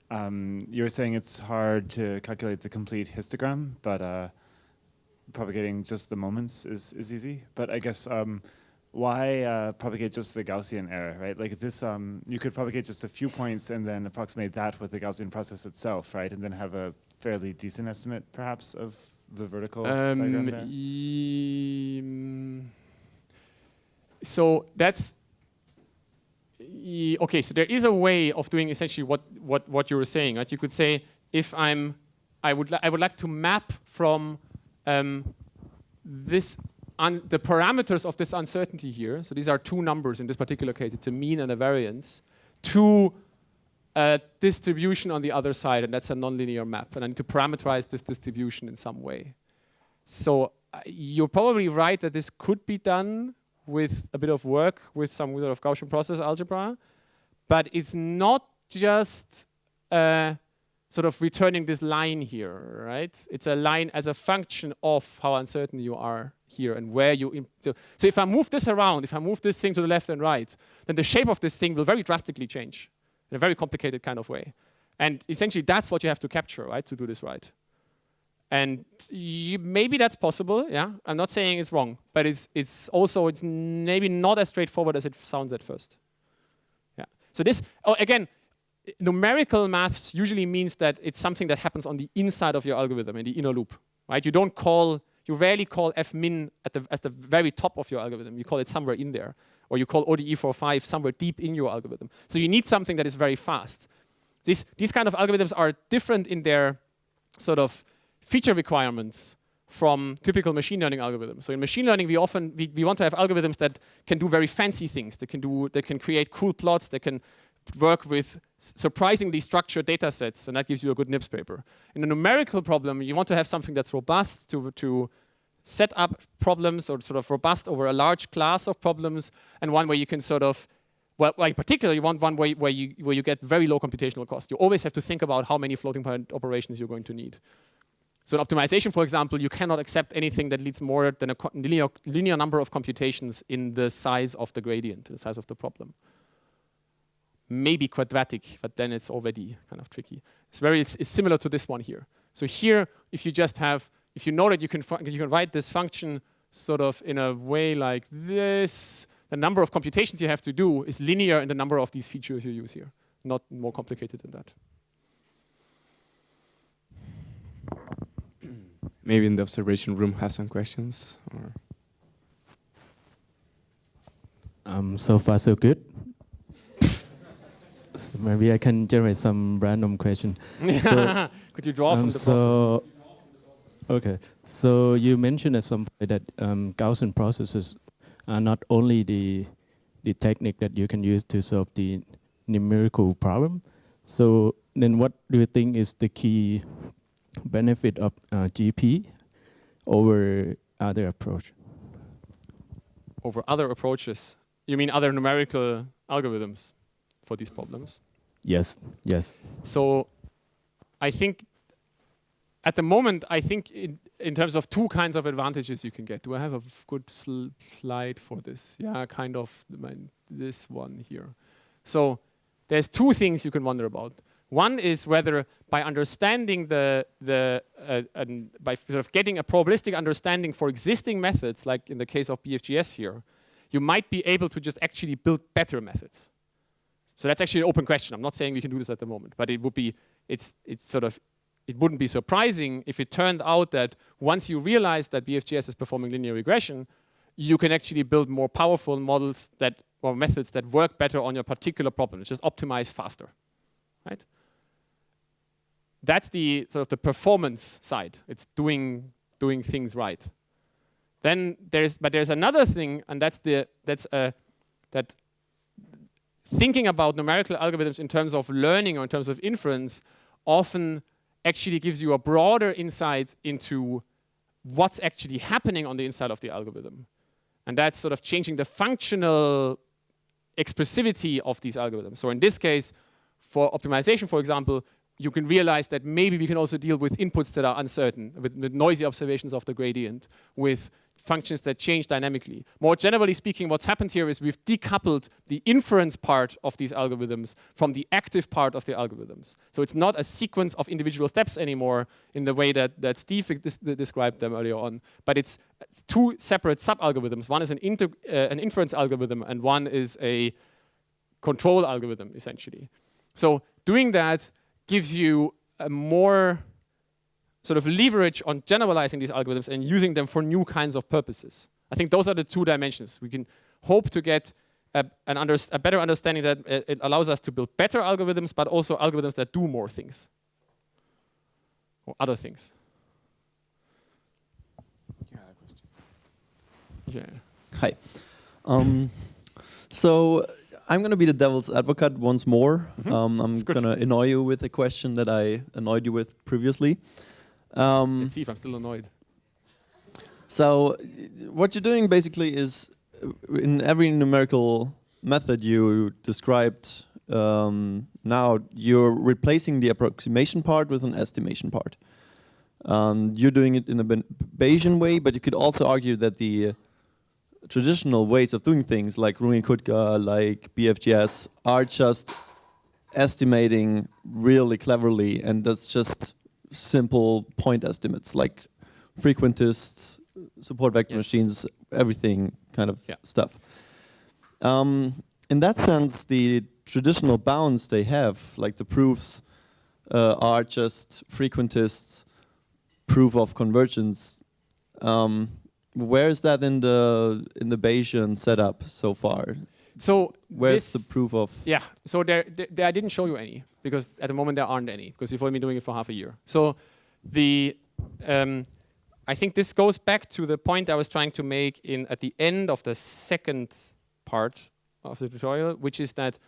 you were saying it's hard to calculate the complete histogram, but propagating just the moments is easy. But I guess why propagate just the Gaussian error, right? Like this, you could propagate just a few points and then approximate that with the Gaussian process itself, right? And then have a fairly decent estimate, perhaps, of the vertical diagram there. So that's okay. So there is a way of doing essentially what you were saying, right? You could say if I would like to map from the parameters of this uncertainty here. So these are two numbers in this particular case. It's a mean and a variance to a distribution on the other side, and that's a nonlinear map. And I need to parameterize this distribution in some way. So you're probably right that this could be done with a bit of work with some sort of Gaussian process algebra, but it's not just sort of returning this line here, right? It's a line as a function of how uncertain you are here and where you. So if I move this around, if I move this thing to the left and right, then the shape of this thing will very drastically change in a very complicated kind of way. And essentially, that's what you have to capture, right, to do this right. And maybe that's possible, yeah. I'm not saying it's wrong, but it's also maybe not as straightforward as it sounds at first. Yeah. So this, again, numerical maths usually means that it's something that happens on the inside of your algorithm, in the inner loop, right? You rarely call fmin as the very top of your algorithm. You call it somewhere in there, or you call ODE 45 somewhere deep in your algorithm. So you need something that is very fast. These kind of algorithms are different in their sort of feature requirements from typical machine learning algorithms. So in machine learning, we want to have algorithms that can do very fancy things. They can create cool plots. They can work with surprisingly structured data sets, and that gives you a good NIPS paper. In a numerical problem, you want to have something that's robust to set up problems, or sort of robust over a large class of problems, and one where you can sort of, well, in particular, you want one where you get very low computational cost. You always have to think about how many floating point operations you're going to need. So in optimization, for example, you cannot accept anything that leads more than a linear number of computations in the size of the gradient, the size of the problem. Maybe quadratic, but then it's already kind of tricky. It's similar to this one here. So here, if you know that you can write this function sort of in a way like this, the number of computations you have to do is linear in the number of these features you use here, not more complicated than that. Maybe in the observation room has some questions. Or so far, so good. So maybe I can generate some random question. So, could you draw from the process? Okay. So you mentioned at some point that Gaussian processes are not only the technique that you can use to solve the numerical problem. So then what do you think is the key benefit of GP over other approach? Over other approaches? You mean other numerical algorithms for these problems? Yes, yes. So I think at the moment, in terms of two kinds of advantages you can get. Do I have a good slide for this? Yeah, kind of this one here. So there's two things you can wonder about. One is whether by understanding by sort of getting a probabilistic understanding for existing methods, like in the case of BFGS here, you might be able to just actually build better methods. So that's actually an open question. I'm not saying we can do this at the moment, but it would be, it wouldn't be surprising if it turned out that once you realize that BFGS is performing linear regression, you can actually build more powerful models or methods that work better on your particular problem. It's just optimized faster, right? That's the sort of the performance side. It's doing things right. Then there's another thing, and that's that thinking about numerical algorithms in terms of learning or in terms of inference often actually gives you a broader insight into what's actually happening on the inside of the algorithm. And that's sort of changing the functional expressivity of these algorithms. So in this case, for optimization, for example, you can realize that maybe we can also deal with inputs that are uncertain, with noisy observations of the gradient, with functions that change dynamically. More generally speaking, what's happened here is we've decoupled the inference part of these algorithms from the active part of the algorithms. So it's not a sequence of individual steps anymore in the way that Steve described them earlier on, but it's two separate sub-algorithms. One is an inference algorithm and one is a control algorithm, essentially. So doing that gives you a more sort of leverage on generalizing these algorithms and using them for new kinds of purposes. I think those are the two dimensions. We can hope to get a better understanding that it allows us to build better algorithms, but also algorithms that do more things or other things. Yeah. Hi. So I'm going to be the devil's advocate once more. I'm going to annoy you with a question that I annoyed you with previously. Let's see if I'm still annoyed. So what you're doing basically is, in every numerical method you described now, you're replacing the approximation part with an estimation part. You're doing it in a Bayesian way, but you could also argue that the traditional ways of doing things, like Runge-Kutta, like BFGS, are just estimating really cleverly, and that's just simple point estimates, like frequentists, support vector machines, everything kind of stuff. In that sense, the traditional bounds they have, like the proofs, are just frequentists, proof of convergence. Where is that in the Bayesian setup so far? So where's the proof of? Yeah, so there I didn't show you any, because at the moment there aren't any, because you've only been doing it for half a year. So I think this goes back to the point I was trying to make at the end of the second part of the tutorial, which is that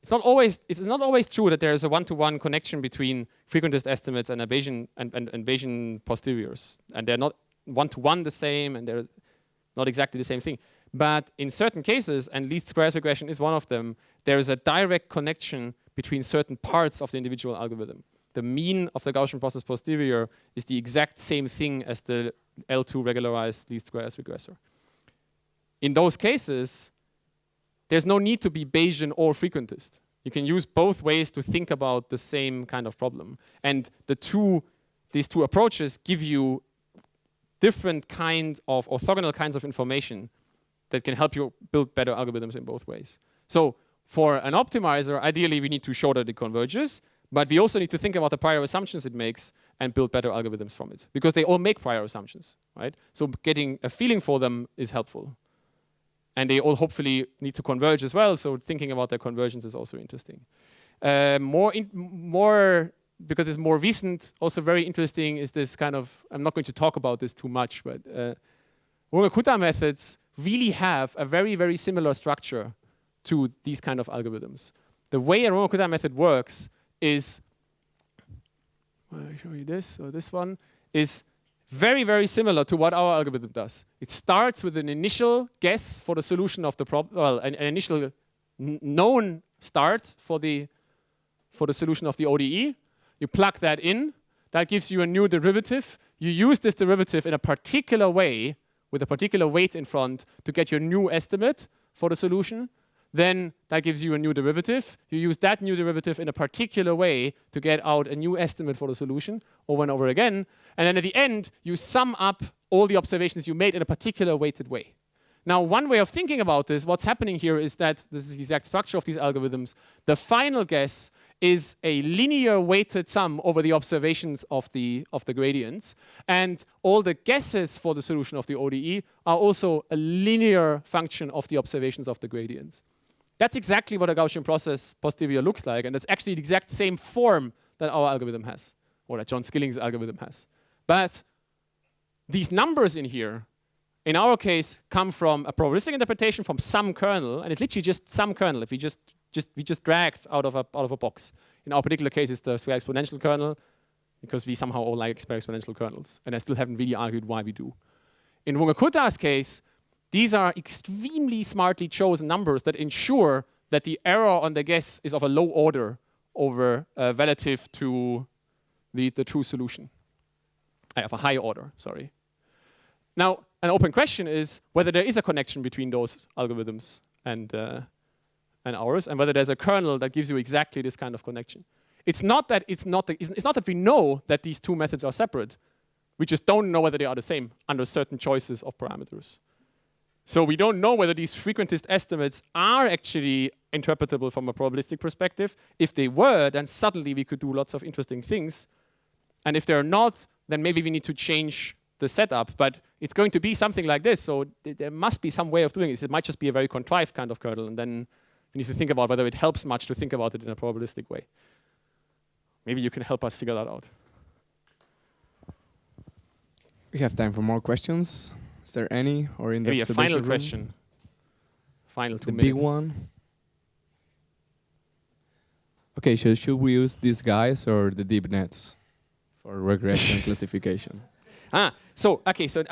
it's not always true that there is a one-to-one connection between frequentist estimates and Bayesian posteriors, and they're not one-to-one the same, and they're not exactly the same thing. But in certain cases, and least squares regression is one of them, there is a direct connection between certain parts of the individual algorithm. The mean of the Gaussian process posterior is the exact same thing as the L2 regularized least squares regressor. In those cases, there's no need to be Bayesian or frequentist. You can use both ways to think about the same kind of problem. And these two approaches give you different kinds of orthogonal kinds of information that can help you build better algorithms in both ways. So for an optimizer, ideally we need to show that it converges, but we also need to think about the prior assumptions it makes and build better algorithms from it, because they all make prior assumptions, right? So getting a feeling for them is helpful. And they all hopefully need to converge as well, so thinking about their convergence is also interesting. Because it's more recent, also very interesting is this kind of, I'm not going to talk about this too much, but Runge-Kutta methods really have a very, very similar structure to these kind of algorithms. The way a Runge-Kutta method works is, I'll show you this, or this one, is very, very similar to what our algorithm does. It starts with an initial guess for the solution of the problem, well, an initial known start for the solution of the ODE. You plug that in, that gives you a new derivative. You use this derivative in a particular way, with a particular weight in front, to get your new estimate for the solution. then that gives you a new derivative. You use that new derivative in a particular way to get out a new estimate for the solution over and over again. And then at the end, you sum up all the observations you made in a particular weighted way. Now, one way of thinking about this, what's happening here is that this is the exact structure of these algorithms. The final guess is a linear weighted sum over the observations of the gradients. And all the guesses for the solution of the ODE are also a linear function of the observations of the gradients. That's exactly what a Gaussian process posterior looks like. And it's actually the exact same form that our algorithm has, or that John Skilling's algorithm has. But these numbers in here, in our case, come from a probabilistic interpretation from some kernel, and it's literally just some kernel. If we just dragged out of a box. In our particular case, it's the square exponential kernel, because we somehow all like square exponential kernels, and I still haven't really argued why we do. In Runge-Kutter's case, these are extremely smartly chosen numbers that ensure that the error on the guess is of a low order over relative to the true solution. Of a high order, sorry. Now, an open question is whether there is a connection between those algorithms and ours, and whether there's a kernel that gives you exactly this kind of connection. It's not that we know that these two methods are separate. We just don't know whether they are the same under certain choices of parameters. So we don't know whether these frequentist estimates are actually interpretable from a probabilistic perspective. If they were, then suddenly we could do lots of interesting things. And if they're not, then maybe we need to change the setup. But it's going to be something like this. So there must be some way of doing this. It might just be a very contrived kind of kernel. And then we need to think about whether it helps much to think about it in a probabilistic way. Maybe you can help us figure that out. We have time for more questions. Is there any, or in the maybe a final room? question? Final 2 the minutes. big one. Okay, so should we use these guys or the deep nets for regression classification? So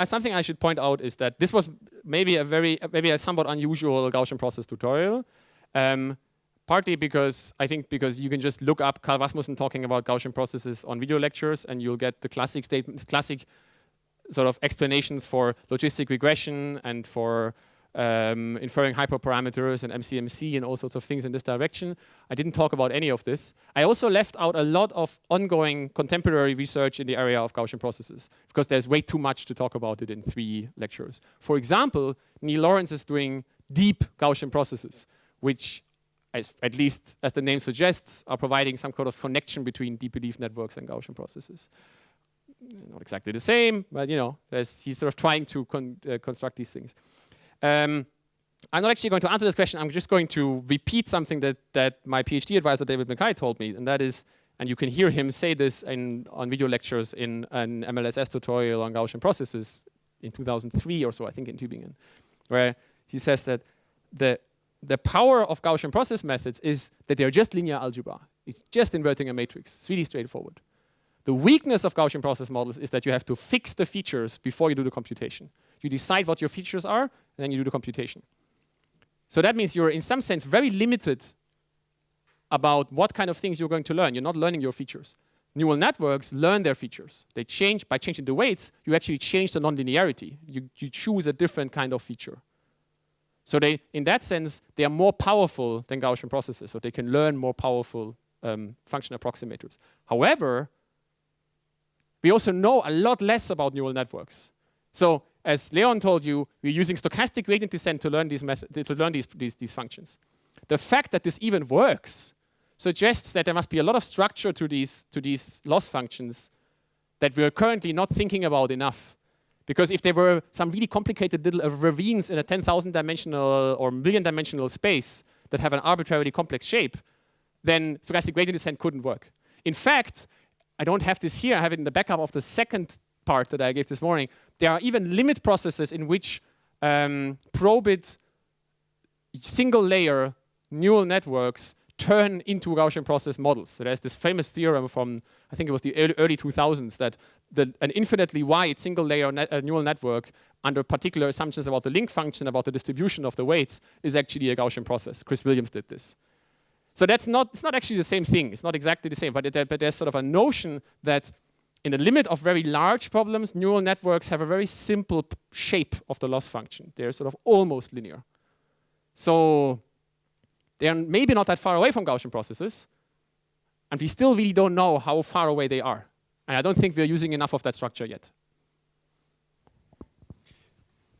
something I should point out is that this was maybe a somewhat unusual Gaussian process tutorial. Partly because you can just look up Carl Rasmussen talking about Gaussian processes on video lectures, and you'll get the classic statements, classic sort of explanations for logistic regression and for inferring hyperparameters and MCMC and all sorts of things in this direction. I didn't talk about any of this. I also left out a lot of ongoing contemporary research in the area of Gaussian processes, because there's way too much to talk about it in 3 lectures. For example, Neil Lawrence is doing deep Gaussian processes, which, at least as the name suggests, are providing some kind of connection between deep belief networks and Gaussian processes. Not exactly the same, but he's sort of trying to construct these things. I'm not actually going to answer this question. I'm just going to repeat something that my PhD advisor David Mackay told me, and that is, and you can hear him say this on video lectures in an MLSS tutorial on Gaussian processes in 2003 or so, I think, in Tübingen, where he says that the power of Gaussian process methods is that they're just linear algebra. It's just inverting a matrix. It's really straightforward. The weakness of Gaussian process models is that you have to fix the features before you do the computation. You decide what your features are, and then you do the computation. So that means you're, in some sense, very limited about what kind of things you're going to learn. You're not learning your features. Neural networks learn their features. They change, by changing the weights, you actually change the nonlinearity. You choose a different kind of feature. So in that sense, they are more powerful than Gaussian processes, so they can learn more powerful function approximators. However, we also know a lot less about neural networks. So as Leon told you, we're using stochastic gradient descent to learn these functions. The fact that this even works suggests that there must be a lot of structure to these loss functions that we're currently not thinking about enough. Because if there were some really complicated little ravines in a 10,000 dimensional or million dimensional space that have an arbitrarily complex shape, then stochastic gradient descent couldn't work. In fact, I don't have this here, I have it in the backup of the second part that I gave this morning. There are even limit processes in which probit single layer neural networks turn into Gaussian process models. So there's this famous theorem from, I think it was the early 2000s, that an infinitely wide single layer neural network under particular assumptions about the link function, about the distribution of the weights, is actually a Gaussian process. Chris Williams did this. So it's not actually the same thing. It's not exactly the same, but there's sort of a notion that in the limit of very large problems, neural networks have a very simple shape of the loss function. They're sort of almost linear. So They are maybe not that far away from Gaussian processes, and we still really don't know how far away they are. And I don't think we're using enough of that structure yet.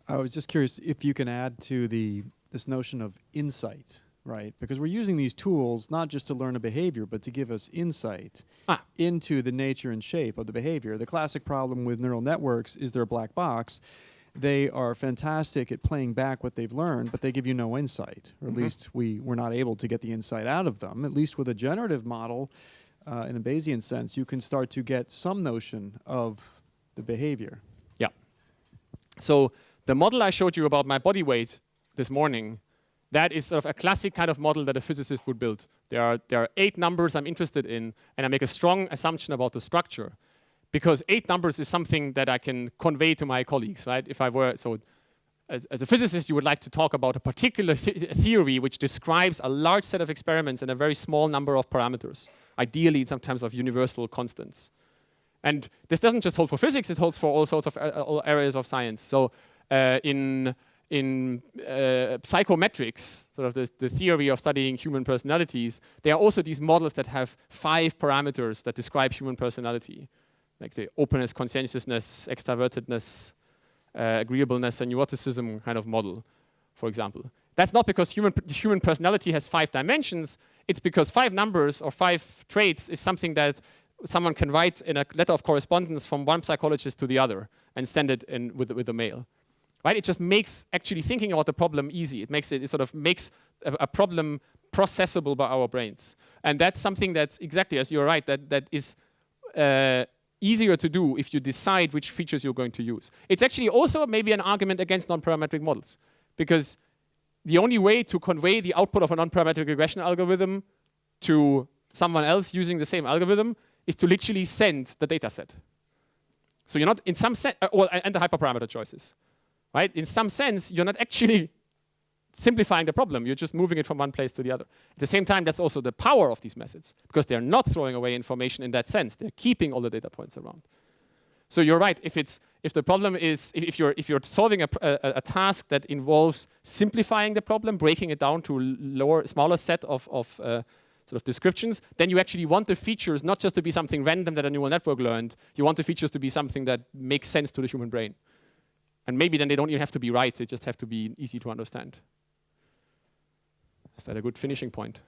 I was just curious if you can add to this notion of insight, right? Because we're using these tools not just to learn a behavior, but to give us insight into the nature and shape of the behavior. The classic problem with neural networks is they're a black box. They are fantastic at playing back what they've learned, but they give you no insight, or at least we're not able to get the insight out of them. At least with a generative model, in a Bayesian sense, you can start to get some notion of the behavior. Yeah. So the model I showed you about my body weight this morning, that is sort of a classic kind of model that a physicist would build. There are 8 numbers I'm interested in, and I make a strong assumption about the structure. Because 8 numbers is something that I can convey to my colleagues, right? If I were, so as a physicist, you would like to talk about a particular theory which describes a large set of experiments and a very small number of parameters, ideally in some terms of universal constants. And this doesn't just hold for physics, it holds for all sorts of all areas of science. So in psychometrics, sort of the theory of studying human personalities, there are also these models that have 5 parameters that describe human personality, like the openness, conscientiousness, extrovertedness, agreeableness, and neuroticism kind of model, for example. That's not because human personality has 5 dimensions, it's because 5 numbers or 5 traits is something that someone can write in a letter of correspondence from one psychologist to the other and send it in with the mail. Right? It just makes actually thinking about the problem easy. It sort of makes a problem processable by our brains. And that's something that's exactly, as you're right, that is easier to do if you decide which features you're going to use. It's actually also maybe an argument against non-parametric models, because the only way to convey the output of a non-parametric regression algorithm to someone else using the same algorithm is to literally send the data set. So you're not, in some sense, and the hyperparameter choices, right? In some sense, you're not actually simplifying the problem. You're just moving it from one place to the other. At the same time, that's also the power of these methods, because they're not throwing away information in that sense. They're keeping all the data points around. So you're right. If the problem is, if you're solving a task that involves simplifying the problem, breaking it down to smaller set of sort of descriptions, then you actually want the features not just to be something random that a neural network learned. You want the features to be something that makes sense to the human brain. And maybe then they don't even have to be right. They just have to be easy to understand. Is that a good finishing point?